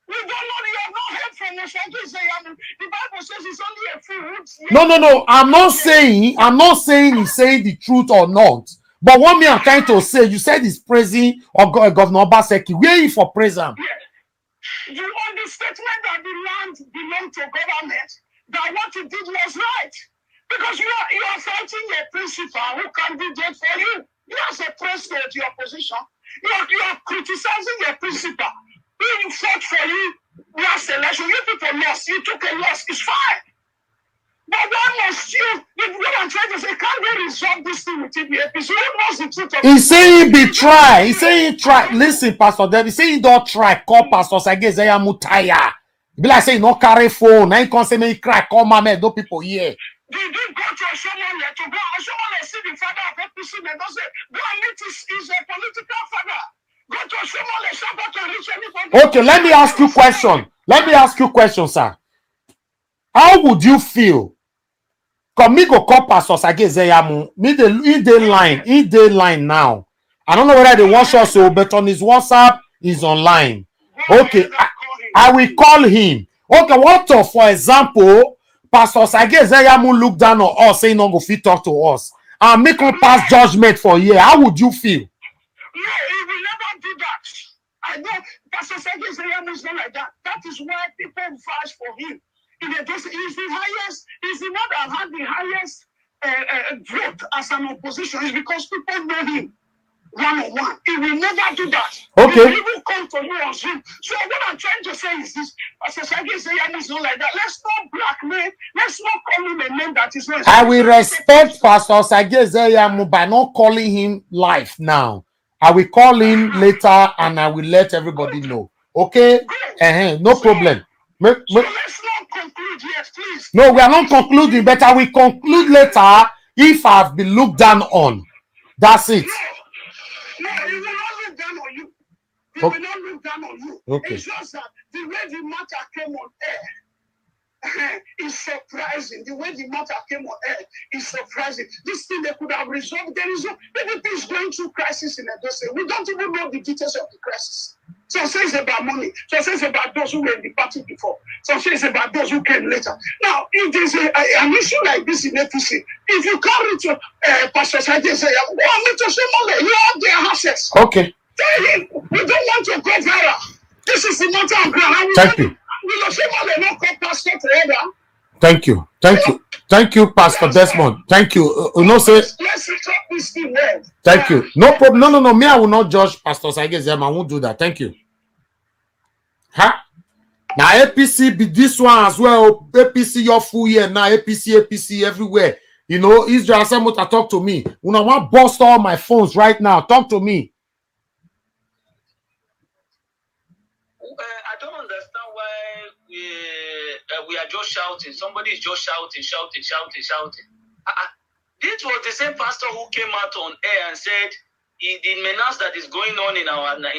We don't know. You have not heard from Sage Ezeyamu. The Bible says it's only a fool.
No. I'm not saying he's saying the truth or not. But what me I'm trying to say, you said he's praising Governor Obaseki. Where is for praise him?
You on the statement that the land belonged to government, that what he did was right. Because you are fighting a principal who candidate for you. You as a president, your position. You are criticizing a principal who fought for you last election. You people lost. You took a loss. It's fine. But why must you? What I'm trying to say, can't they resolve this thing with TBAP? So who knows the truth of it?
He's saying be try. He's saying try. Listen, Pastor David. He's saying don't try. Call Pastor Sage Ezeyamu tire. Be like saying no carry phone. Now you can't say me cry. Call my man. No people here.
They did go to Oshomole to go. Oshomole see the father of APC and don't say go and meet his a political father. Go to Oshomole, Shabbat and reach anybody.
Okay, let me ask you question. Let me ask you question, sir. How would you feel? Come me go call Pastor Sage Ezeyamu. Me in the line now. I don't know whether they watch us, but on his WhatsApp is online. Okay, I will call him. Okay, what if, for example, Pastor Sage Ezeyamu look down on us, saying no go fit talk to us, and make him pass judgment for a year? How would you feel?
No, he will never do that. I know Pastor Sage Ezeyamu is not like that. That is why people vouch for him. He's the highest. He's the one that had the highest vote as an opposition. It's because people know him one-on-one. He will never do that.
Okay.
He will even come to you on Zoom. So what I'm trying to say is this: Pastor Sage Ezeyamu is not like that. Let's not blackmail. Let's not call him a name that is not.
I will respect Pastor Sage Ezeyamu by not calling him live now. I will call him later and I will let everybody know. Okay? No problem.
So let's not conclude yet, please.
No, we are not concluding, but I will conclude later if I've been looked down on. That's it.
No, he will not look down on you. He
Okay.
will not look down on you.
Okay.
It's just that the way the matter came on air is surprising. The way the matter came on air is surprising. This thing they could have resolved. There is no PDP is going through crisis in Edo State. We don't even know the details of the crisis. Some say it's about money. Some say it's about those who were in the party before. Some say it's about those who came later. Now, if there's an issue like this in APC, if you can't reach Pastor Sage Ezeyamu, go and meet Oshomole. You have their access.
Okay.
Tell him we don't want to go viral. This is the matter of ground.
Thank you.
Will Oshomole not call Pastor together?
Thank you. Thank you, Pastor Desmond. Thank you. Say.
Let's talk this thing well.
Thank you. No problem. No. Me, I will not judge Pastor Sage Ezeyamu. I won't do that. Thank you. Now APC be this one as well. APC your full year now. APC everywhere. You know, Israel Asemota talk to me. When I want to bust all my phones right now, talk to me.
I don't understand why we are just shouting. Somebody is just shouting. This was the same pastor who came out on air and said the menace that is going on in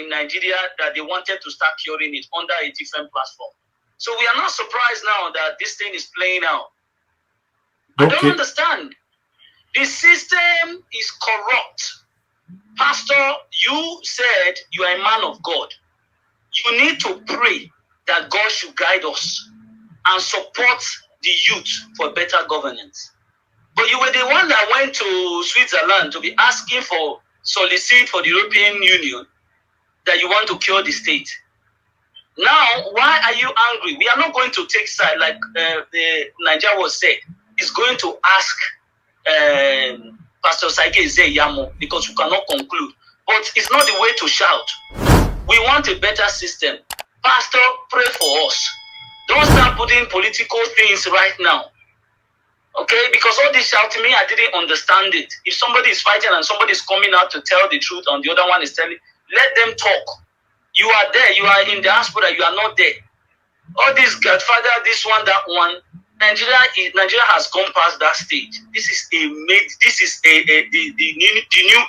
Nigeria, that they wanted to start curing it under a different platform. So we are not surprised now that this thing is playing out. I don't understand. The system is corrupt. Pastor, you said you are a man of God. You need to pray that God should guide us and support the youth for better governance. But you were the one that went to Switzerland to be asking for solicit for the European Union that you want to cure the state. Now, why are you angry? We are not going to take side like the Nigeria was said. It's going to ask Pastor Sage Ezeyamu because we cannot conclude. But it's not the way to shout. We want a better system. Pastor, pray for us. Don't start putting political things right now. Okay? Because all this shouting me, I didn't understand it. If somebody is fighting and somebody is coming out to tell the truth and the other one is telling, let them talk. You are there. You are in diaspora. You are not there. All this Godfather, this one, that one. Nigeria has gone past that stage. This is the new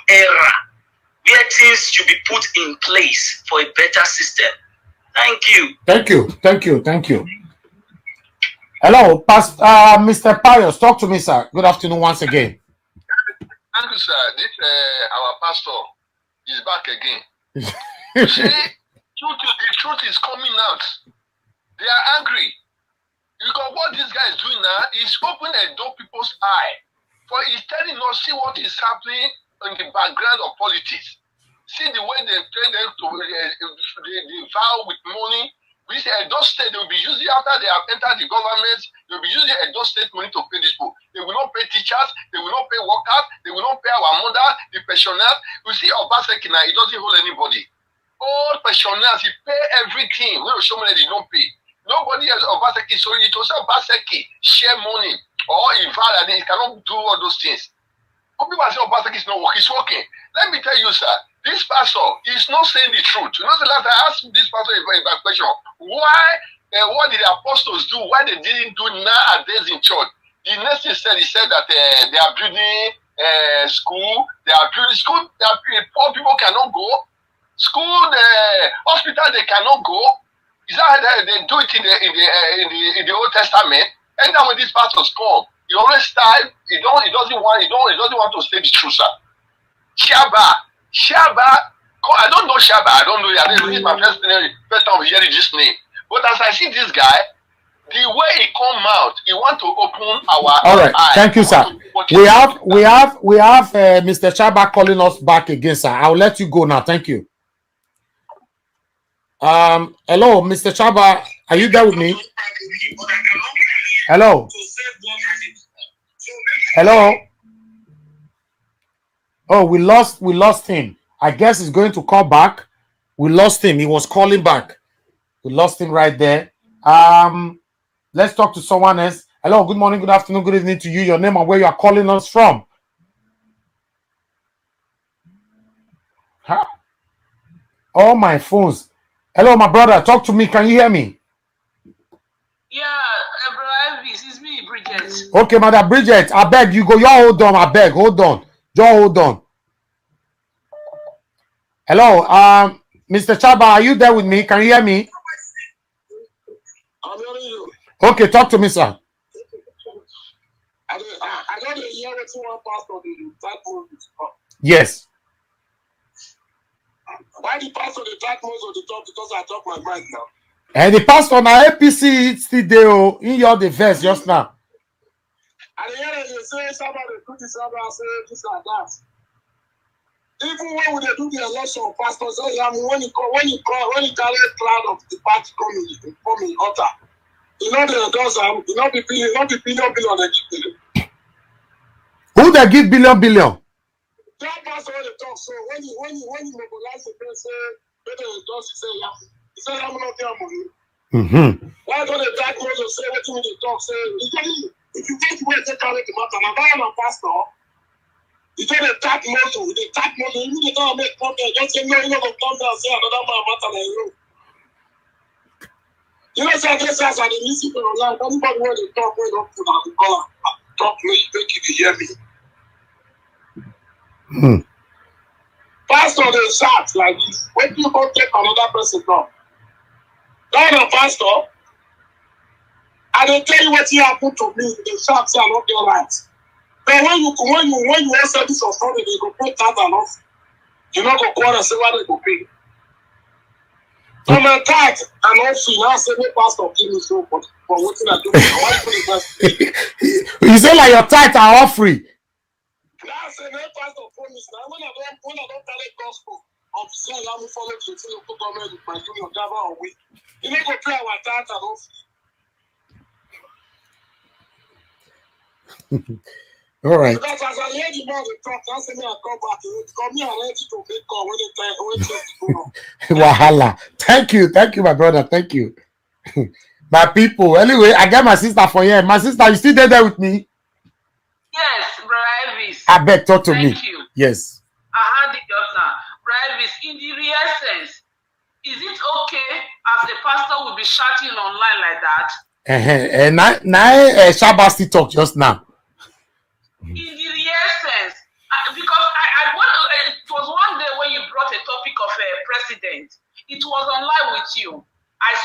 era where things should be put in place for a better system. Thank you.
Thank you. Thank you. Thank you. Hello, Mr. Pius. Talk to me, sir. Good afternoon once again.
Thank you, sir. This our pastor is back again. You see, the truth is coming out. They are angry. Because what this guy is doing now is opening a door people's eye. For he's telling us, see what is happening in the background of politics. See the way they train them to they vow with money. We say Edo State, they will be using after they have entered the government, they will be using Edo State money to pay these people. They will not pay teachers, they will not pay workers, they will not pay our mother, the pensioners. You see, Obaseki now, he doesn't hold anybody. All pensioners, he pay everything. We will show money they don't pay. Nobody else Obaseki, so it was Obaseki share money or invalid, he cannot do all those things. People say Obaseki is not working, he's working. Let me tell you, sir, this pastor is not saying the truth. You know, the last I asked this pastor a question, why, what did the apostles do? Why they didn't do nowadays in church? The next thing he said that they are building school, they are building school, they are building, poor people cannot go. School, hospital, they cannot go. Is that they do it in the Old Testament? And then when these pastors come, he always style. He doesn't want to say the truth, sir. Shaba. I don't know Shaba. I don't know. This is my first time hearing this name. But as I see this guy, the way he come out, he want to open our
all right.
eyes.
Thank you, sir. We have Mr. Shaba calling us back again, sir. I'll let you go now. Thank you. Hello, Mr. Chaba, are you there with me? Hello. Oh, we lost him. I guess he's going to call back. We lost him. He was calling back. We lost him right there. Let's talk to someone else. Hello, good morning, good afternoon, good evening to you. Your name and where you are calling us from. Huh? All my phones. Hello, my brother. Talk to me. Can you hear me?
Yeah, Elvis, it's me, Bridget.
Okay, Madam Bridget. I beg you go. You hold on. I beg. Hold on. Just hold on. Hello, Mr. Chaba, are you there with me? Can you hear me?
I'm hearing you.
Okay, talk to me, sir.
I got to hear what you want pastor to do.
Yes.
Why the pastor they talk most of the talk? Because I talk my mind now.
And the pastor na APC still there in your defense just now.
And then they say somebody do this, somebody say this and that. Even when they do the election, pastors say when you carry a cloud of the party coming utter. You know they does you know the billion.
Who they give billion?
That pastor when they talk so when you mobilize the person say better does he say I'm not there money. Why don't they talk more say what you they talk say if you take away the carry the matter now I'm a pastor. You don't attack more they attack more you need to make problem just say no you know come down say another man matter than you. You know say this as an easy for online anybody when they talk when don't put on the call talk to me make you hear me. Pastor they shout like this. When you go take another person come. Not a pastor. I don't tell you what happened to me. They shout say I don't get right. But when you answer this authority, they go pay that and off. You know go quarter say what they go pay. So my tithe and also now say me pastor give me so for what I do. Why you put it first?
You say like your tithe are all free.
Now say no pastor promise now when I don't tell the gospel of say I will follow the local government with my junior driver or we. You know go pay our tithe and off.
All right.
Because as I hear the man talk, that's me I come back. Come here and let you to make call when they check the
Wahala. Thank you, my brother. Thank you. My people. Anyway, I got my sister for here. My sister, you still there with me?
Yes, Brother Elvis.
I beg, talk to me.
Thank you.
Yes.
I heard it just now. Brother Elvis, in the real sense, is it okay as a pastor will be shouting online like that?
Shaba still talk just now.
In the real sense, because I it was one day when you brought a topic of a president. It was online with you.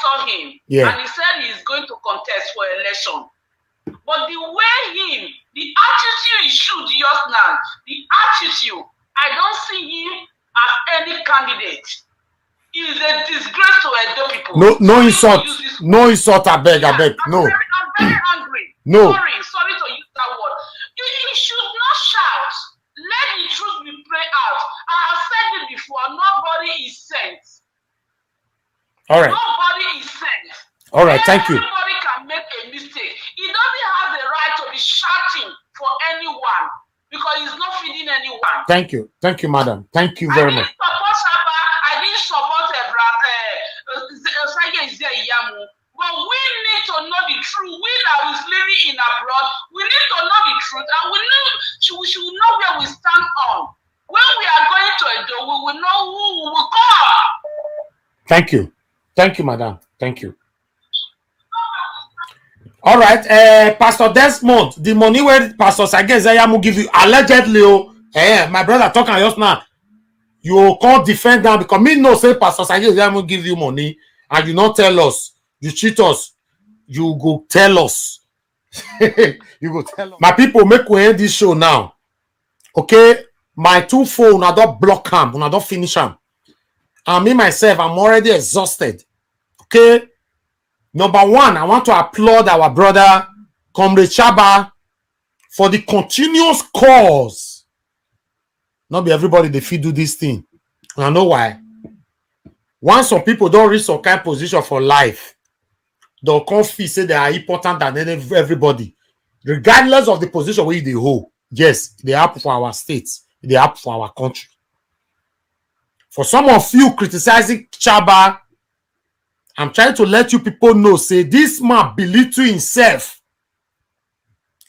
saw him,
Yeah.
and he said he's going to contest for election. But the way the attitude he showed just now, the attitude, I don't see him as any candidate. He is a disgrace to Edo people.
No insult. No insult, I beg. No.
I'm very angry.
No.
Sorry to use that word. You should not shout. Let the truth be played out. I have said it before. Nobody is sent.
All right.
Nobody is sent.
All right. Thank you.
Everybody can make a mistake. He doesn't have the right to be shouting for anyone because he's not feeding anyone.
Thank you. Thank you, madam. Thank you very much.
I didn't support but we need to know the truth. We that is living in abroad, we need to know the truth, and we should know where we stand on. When we are going to Edo, we will know who we will call.
Thank you. Thank you, madam. Thank you. All right, Pastor Desmond, the money where Pastor Sage Ezeyamu give you allegedly, my brother talking just now, you can't defend them because me no say Pastor Sage Ezeyamu give you money and you not tell us, you cheat us, you go tell us. You go tell us. My people, make we end this show now. Okay, my two phone, I don't block them, I don't finish them. And me myself, I'm already exhausted. Okay. Number one, I want to applaud our brother, Comrade Chaba, for the continuous cause. Not be everybody they fit do this thing. And I know why. Once some people don't reach some kind of position for life, they'll come feel say they are important than everybody. Regardless of the position where they hold. Yes, they happen for our states. They happen for our country. For some of you criticizing Chaba, I'm trying to let you people know, say this man belittle himself,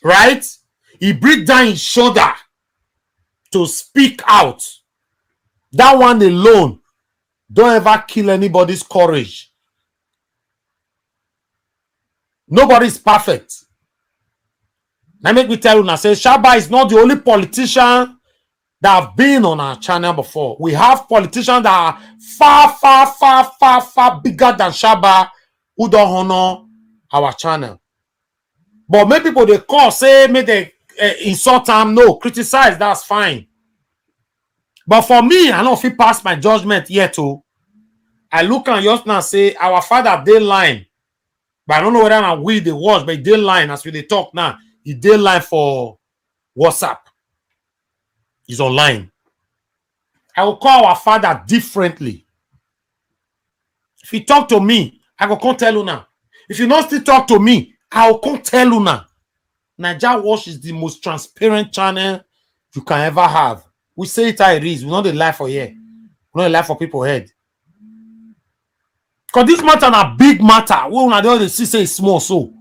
right? He break down his shoulder to speak out. That one alone, don't ever kill anybody's courage. Nobody's perfect. Now make me tell you now, say Chaba is not the only politician that have been on our channel before. We have politicians that are far bigger than Chaba who don't honor our channel. But many people they call, say, may they insult them. No, criticize, that's fine. But for me, I don't feel past my judgment yet too. I look and just now say our father they line. But I don't know whether I'm we they watch, but they line as we they talk now. He did line for WhatsApp. He's online. I will call our father differently. If he talk to me, I will come tell you now. If you not still talk to me, I will come tell you now. Naija Watch is the most transparent channel you can ever have. We say it how it is. We not the lie for here. We not the lie for people head. Because this matter is a big matter. We don't see say it's small so.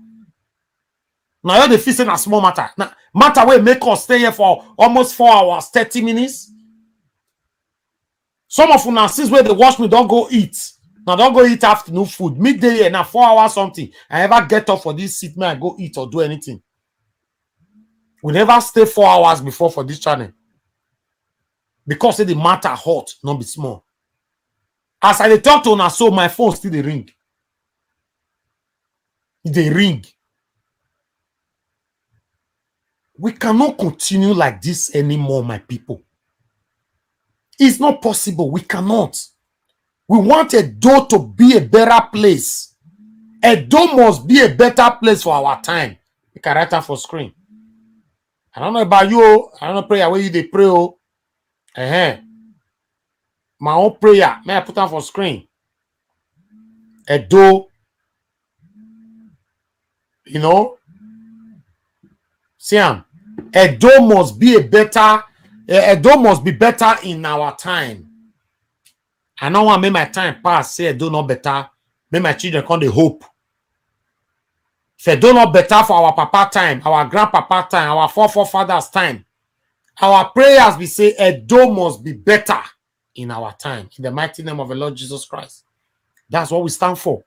Now they feel say a small matter. Now, matter will make us stay here for almost 4 hours, 30 minutes. Some of you since where they watch me don't go eat. Now don't go eat afternoon food. Midday here now 4 hours something. I never get up for this seat, man. I go eat or do anything. We never stay 4 hours before for this channel. Because the matter hot, not be small. As I talk to una, so my phone still the ring. They ring. We cannot continue like this anymore, my people. It's not possible. We cannot. We want Edo to be a better place. Edo must be a better place for our time. You can write that for screen. I don't know about you. I don't know prayer where you they pray. My own prayer. May I put on for screen? Edo. You know? Siam. Edo must be Edo must be better in our time. I don't want to make my time pass. Say Edo not better. Make my children come the hope. If Edo not better for our papa time, our grandpapa time, our forefathers time, our prayers we say Edo must be better in our time. In the mighty name of the Lord Jesus Christ. That's what we stand for.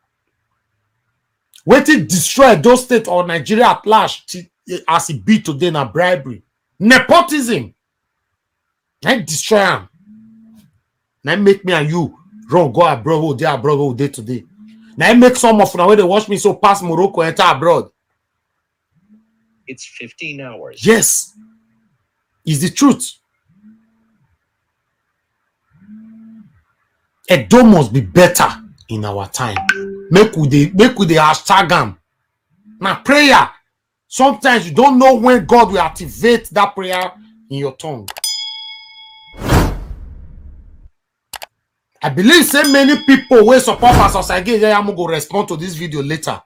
Waiting destroy Edo State or Nigeria at large as it be today na bribery. Nepotism. Now destroy them. Now make me and you run go abroad, they abroad today. Now I make some of now where they watch me so pass Morocco enter abroad.
It's 15 hours.
Yes, it's the truth. Edo must be better in our time. Make with the hashtag am. Now prayer. Sometimes you don't know when God will activate that prayer in your tongue. I believe so many people will support Pastor Sage Ezeyamu go respond to this video later.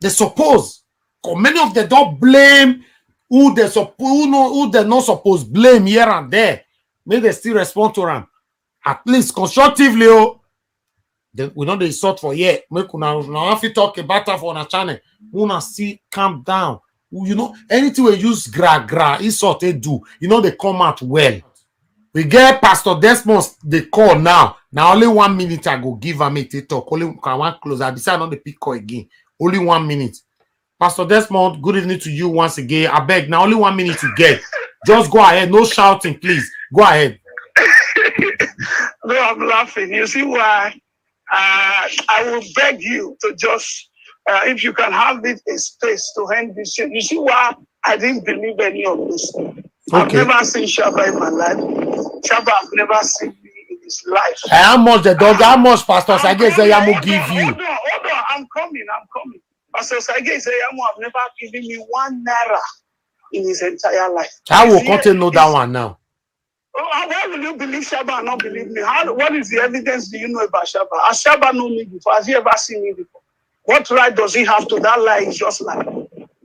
They suppose, because many of them don't blame who they who they not supposed blame here and there. May they still respond to them. At least constructively, then we know they sort for yeah. Make una have to talk about that for our channel. Una see calm down. You know, anything we use gra, is sort they do. You know they come out well. We get Pastor Desmond the call now. Now only 1 minute I go give him a talk. Only one close. I decide not the pick call again. Only 1 minute. Pastor Desmond, good evening to you once again. I beg now only 1 minute to get. Just go ahead. No shouting, please. Go ahead.
No, I'm laughing. You see why? I will beg you to just, if you can have this space to end this show. You see why I didn't believe any of this. Okay. I've never seen Shaba in my life. Shaba, I've never seen me in his life.
How much the dog? How much Pastor Sage Ezeyamu give you?
Hold on. I'm coming. Pastor Sage Ezeyamu have never given me 1 naira in his entire life.
I will continue know that one now.
Why will you believe Shaba and not believe me? What is the evidence do you know about Shaba? Has Shaba known me before? Has he ever seen me before? What right does he have to that lie? Is just lie.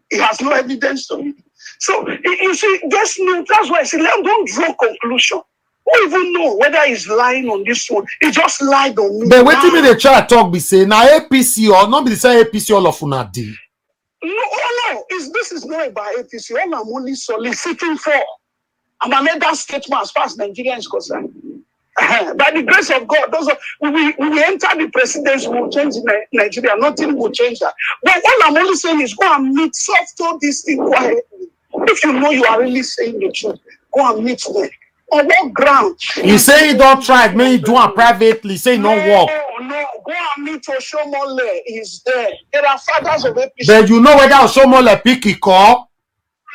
He has no evidence to me. So you see, that's why I say don't draw conclusion. Who even know whether he's lying on this one? He just lied on me.
But wait till they try to talk be say now APC or not be the same APC all of una dey.
No. This is not about APC. All I'm only soliciting for. I'm an elder statesman as far as Nigeria is concerned. By the grace of God, we enter the presidency, we will change Nigeria. Nothing will change that. But all I'm only saying is go and meet, soft this thing quietly. If you know you are really saying the truth, go and meet them. On what ground?
You say you don't try it, maybe do it privately, say no work.
No, go and meet Oshomole. He's there. There are fathers of APC.
But you know whether Oshomole pick a call?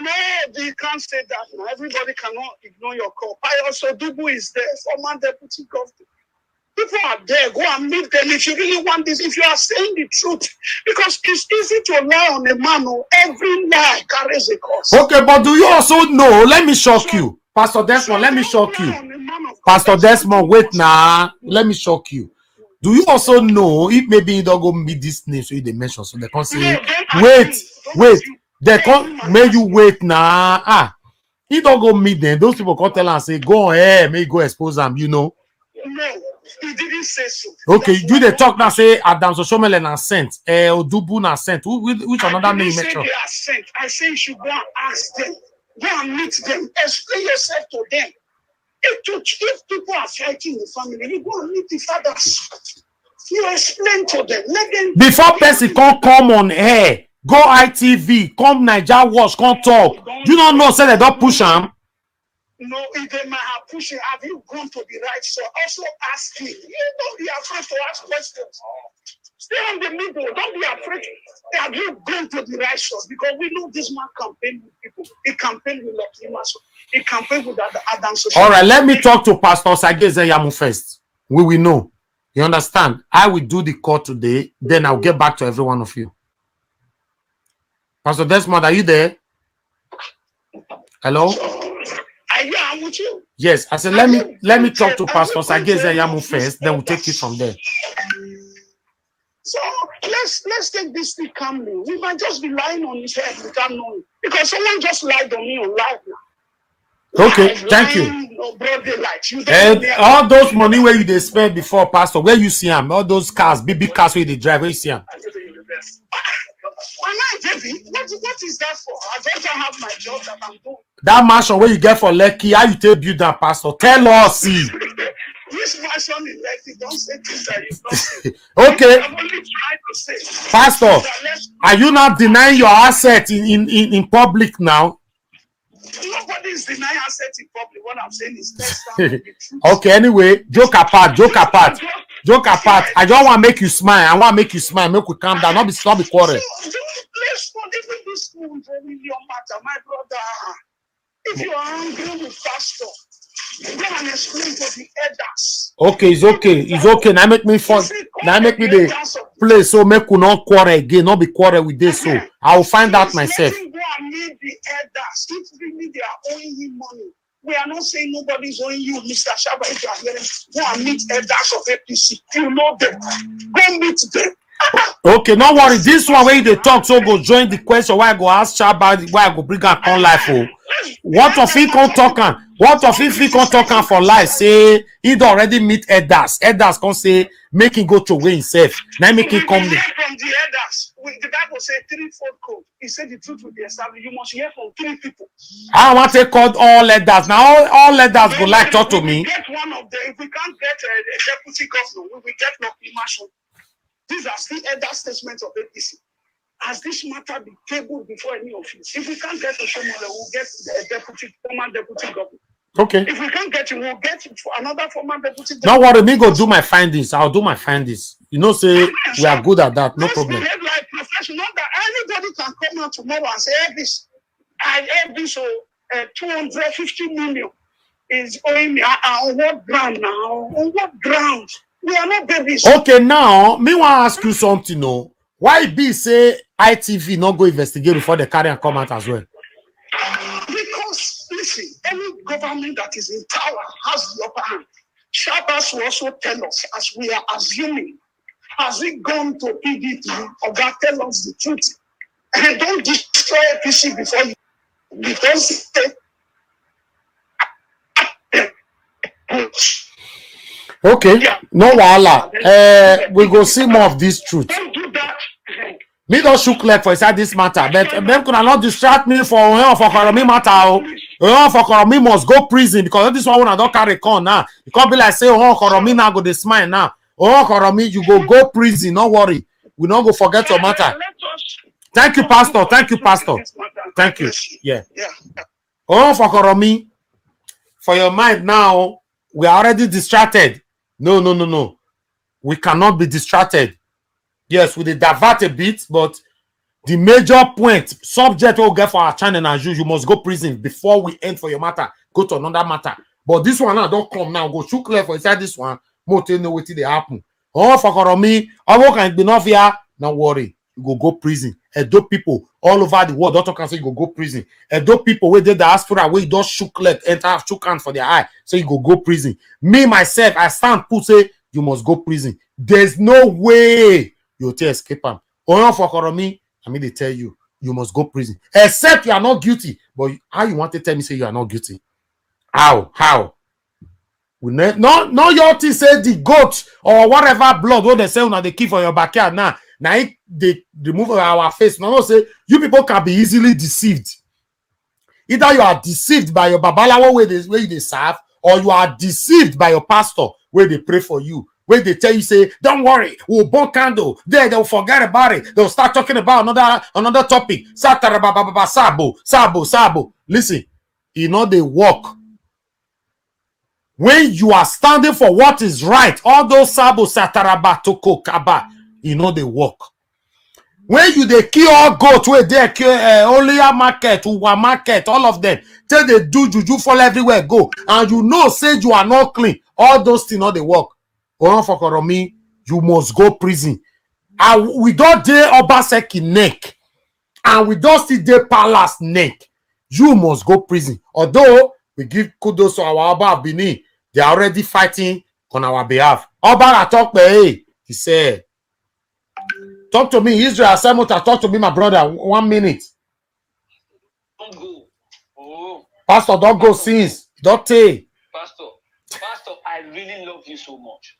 No, you can't say that now. Everybody cannot ignore your call. Pius Odubu is there, former deputy governor. People are there. Go and meet them if you really want this. If you are saying the truth, because it's easy to lie on a man. Every lie carries a cost.
Okay, but do you also know? Let me shock you, Pastor Desmond. Let me shock you, Pastor Desmond. Wait now. Let me shock you. Do you also know if maybe you don't go meet this name so they mention so they can't say wait. They can't make you wait now. He don't go meet them. Those people can't tell and say, go ahead, may go expose them, you know.
No, he didn't say so.
Okay, you the talk now say Adams Oshomole na sent. Odubu na sent. Which another name you mention?
They are sent. I say you should go and ask them. Go and meet them. Explain yourself to them. If people are fighting in the family, you go and meet the fathers. You explain to them. Let them
before person can't come on air. Go ITV, come Niger Watch, come talk. You don't know, say they don't push him.
No, if they might have pushed it, have you gone to the right? So also ask him. You don't be afraid to ask questions. Stay in the middle. Don't be afraid. Have you gone to the right source? Because we know this man campaign with people. He campaigned with Lokimaso. He campaigned with Adam Social.
All right, let me talk to Pastor Sage Ezeyamu first. We will know. You understand? I will do the call today. Then I'll get back to every one of you. Pastor Desmond, are you there? Hello?
I'm with you.
Yes, I said let me talk to Pastor Sage Ezeyamu first, then we'll take it from there.
So let's take this thing calmly. We might just be lying on his head without knowing. Because someone just lied on me on live now.
Okay, thank you.
Broad daylight.
And all those money where you they spend before, Pastor, where you see them, all those cars, big cars where they drive, where you see them?
What is that for? I don't have my job that I'm doing.
That mansion where you get for Lekki, how you take build that, Pastor? Tell us, see.
This mansion in Lekki, don't say things that you don't say.
Okay.
I'm only trying to say.
Pastor, are you not denying your asset in public now?
Nobody is denying asset in public. What I'm saying is let's stand on the truth.
Okay, anyway, joke apart. Joke apart. I don't want to make you smile. I want to make you smile. Make we calm down. Not be quarrel.
So, let's not even this one very your matter, my brother. If you are angry with pastor, go and explain to the elders.
Okay, it's okay. It's okay. Now make me fun. Now make me the play so make we not quarrel again. Not be quarrel with this. So I will find out myself.
Let him go and meet the elders. If really they are owing him money. We are not saying nobody's owing you, Mr. Shaba. If you are hearing, go and meet elders of APC. You know them. Go meet them.
Okay, no worry. This one where they talk, so go join the question. Why I go ask Shaba? Why I go bring her on life? Oh, what of he can talk on? What of if he can talk on for life? Say he already meet elders. Elders can say make him go to way himself. Now make him come.
From the elders, the Bible says 3-4 code. He said the truth will be established. You must hear from 3 people.
I want to call all elders. Now all elders go like talk to me.
Get one of them. If we can't get a deputy governor, we will get Lucky Marshall. These are still elder statements of APC. As this matter be tabled before any office, if we can't get a Shomole, we'll get the former deputy governor.
Okay.
If we can't get him, we'll get another former deputy governor.
Don't worry, me go do my findings. I'll do my findings. You know, say we are good at that. No problem.
Let's behave like professional. That anybody can come out tomorrow and say, I have this 250 million is owing me. On what ground now? On what ground? We are not babies.
Okay, now me want to ask you something. No, why be say ITV not go investigate before they carry and come out as well?
Because listen, any government that is in power has the upper hand. Shabbas will also tell us, as we are assuming, has it gone to PDP or God tell us the truth? And don't destroy APC before you, because
okay, no wahala. We go see more of this truth.
don't do that.
Me don't shook leg for inside this matter, but them could not distract me for me matter. Me must go prison because this one when I don't carry con now. You can't be like say me now go the smile now. Me you go prison. No worry, we not go forget your matter. Thank you, Pastor. Thank you, Pastor. Thank you. Yeah. Me for your mind now. We are already distracted. No. We cannot be distracted. Yes, we did divert a bit, but the major point, subject we'll get for our channel as you must go prison before we end for your matter. Go to another matter. But this one now don't come now. Go shoot clear for inside this one. More tell know what they happen. For me, I work and be not here. Don't worry. You go prison. Edo people all over the world. Doctor can say you go prison. Edo people where they diaspora where you don't shook leg enter shook hand for their eye. So you go prison. Me myself, I stand put say you must go prison. There's no way you'll escape them. For me, I mean they tell you must go prison. Except you are not guilty. But how you want to tell me say you are not guilty? How? We no your thing say the goat or whatever blood what they say when they keep for your backyard now. Now they remove our face. No, say you people can be easily deceived. Either you are deceived by your babalawo where they serve, or you are deceived by your pastor where they pray for you. Where they tell you say, don't worry, we'll burn candle. They'll forget about it. They'll start talking about another topic. Sabo. Listen, you know they walk. When you are standing for what is right, all those sabo sataraba toko kaba. You know they work. When you they kill all goats, where they kill only a market, Uwa market, all of them, till they do juju fall everywhere go, and you know say you are not clean. All those things not they work. For me, you must go prison. And we don't dare Obaseki neck, and we don't see the palace neck. You must go prison. Although we give kudos to our Oba Bini, they are already fighting on our behalf. Oba talk he said. Talk to me, Israel Samota. Talk to me, my brother. 1 minute.
Don't go. Oh.
Pastor, don't go since. Don't take.
Pastor, I really love you so much.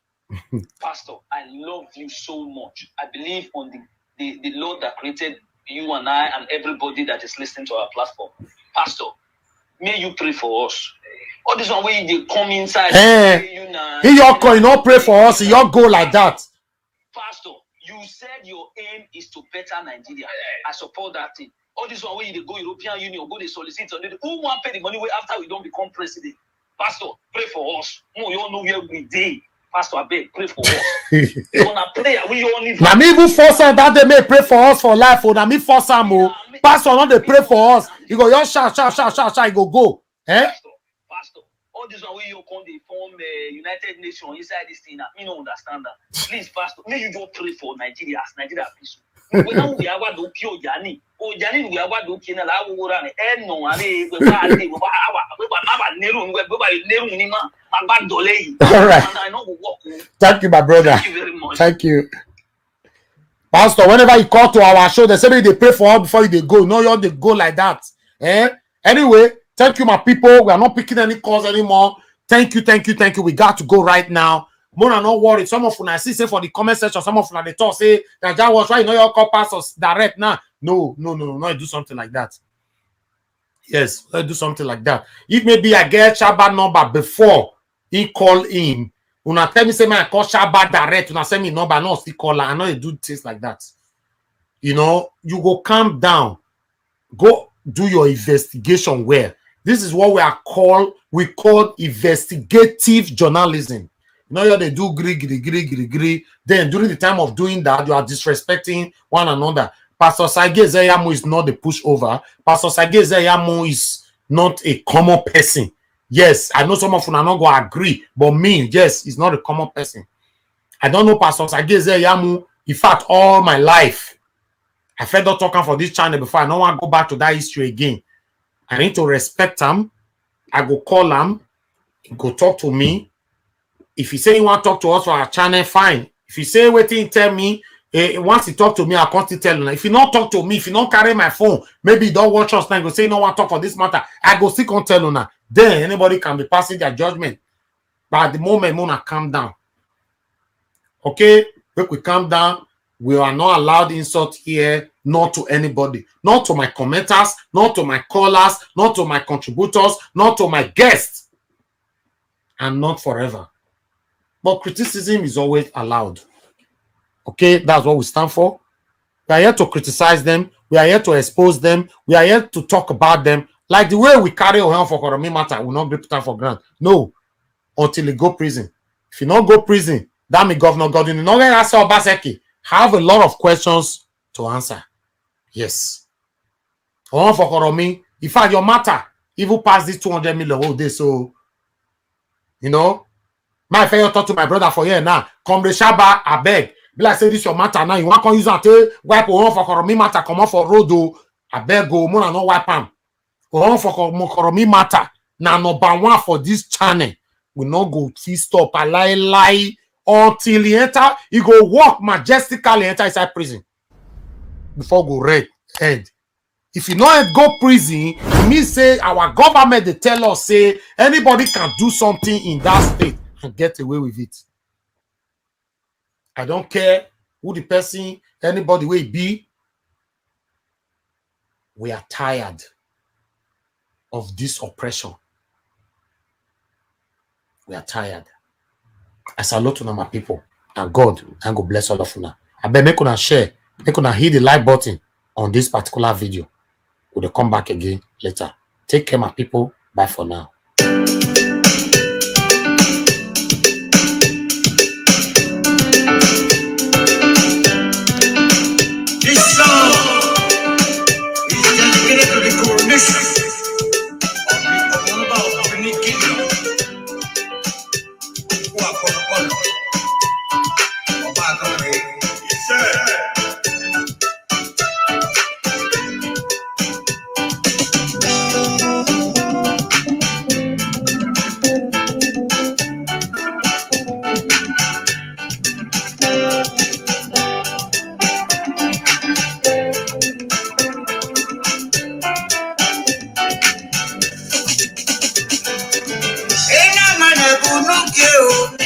Pastor, I love you so much. I believe on the Lord that created you and I and everybody that is listening to our platform. Pastor, may you pray for us. All this one way they come inside.
He your coin, not pray for us. He your go like that.
Pastor, you said your aim is to better Nigeria. I support that thing. All this one way they go European Union, go they solicit. Who want to pay the money after we don't become president? Pastor, pray for us. No, you all know where we dey. Pastor, I beg, pray for us. You wanna pray? We only.
Now me even force am that they may pray for us for life. Oh, now me force am. Oh, pastor, not they pray for us. You go, your shout, you go. Eh?
Pastor, all this one where you come, they form United Nations inside this thing. Me don't understand that. Please, Pastor, may you just pray for Nigeria as Nigeria peace. We now we have to kill Jani. Oh, Jani, we have to kill la wo ran. No, ale we ba ale we ba neru ni ma ba dole yi.
All right.
I know we work.
Thank you, my brother.
Thank you very much.
Thank you. Pastor, whenever you call to our show, they say maybe they pray for us before they go. No, you they go like that. Eh? Anyway, thank you, my people. We are not picking any calls anymore. Thank you. We got to go right now. More than not worried. Some of you I see say for the comment section, some of you they talk say that was right. You know your call pastors direct now. No, do something like that. Yes, let's do something like that. If maybe I get Shabbat number before he call in, una tell me say I call Shabbat direct, una send me number, no still call. I know they do things like that. You know, you go calm down, go do your investigation. Where this is what we call investigative journalism. You know, they do agree. Then during the time of doing that, you are disrespecting one another. Pastor Sage Ezeamu is not the pushover. Pastor Sage Ezeamu is not a common person. Yes, I know some of you are not going to agree, but me, yes, he's not a common person. I don't know Pastor Sage Ezeamu. In fact, all my life, I felt not talking for this channel before. I don't want to go back to that history again. I need to respect him. I go call him. He go talk to me. If you say you want to talk to us for our channel, fine. If you say waiting, tell me. Once you talk to me, I'll constantly tell you. If you not talk to me, if you not carry my phone, maybe you don't watch us now, you go say you don't want to talk for this matter. I go still can't tell you now. Then anybody can be passing their judgment. But at the moment, Mona, calm down. Okay? If we calm down, we are not allowed insult here, not to anybody. Not to my commenters, not to my callers, not to my contributors, not to my guests. And not forever. But criticism is always allowed. Okay, that's what we stand for. We are here to criticize them. We are here to expose them. We are here to talk about them. Like the way we carry on for Koromi matter, we will not be put for granted. No, until they go prison. If you not go prison, that means Governor Godwin have a lot of questions to answer. Yes. For Koromi, in fact, your matter even past this 200 million whole day. So, you know, my favorite talk to my brother for here now. Come the Shaba, I beg. Be like say this your matter now. You want to use it to wipe on for Koromi matter, come on for road. I beg go, more no wipe am. On for Koromi matter. Now number one for this channel. We not go see stop a lie until he enter. He go walk majestically enter inside prison before go red head. If you not go prison, it means say our government they tell us say anybody can do something in that state and get away with it. I don't care who the person, anybody will be. We are tired of this oppression. We are tired. I salute to my people. And God, and God bless all of you now. I bet make una share, make una hit the like button on this particular video. We'll come back again later. Take care, my people. Bye for now.
This song is dedicated to the coronation of the Omoba of Benin Kingdom, who are from Oba Akore. Yes, sir. Ena mana bunu ke o.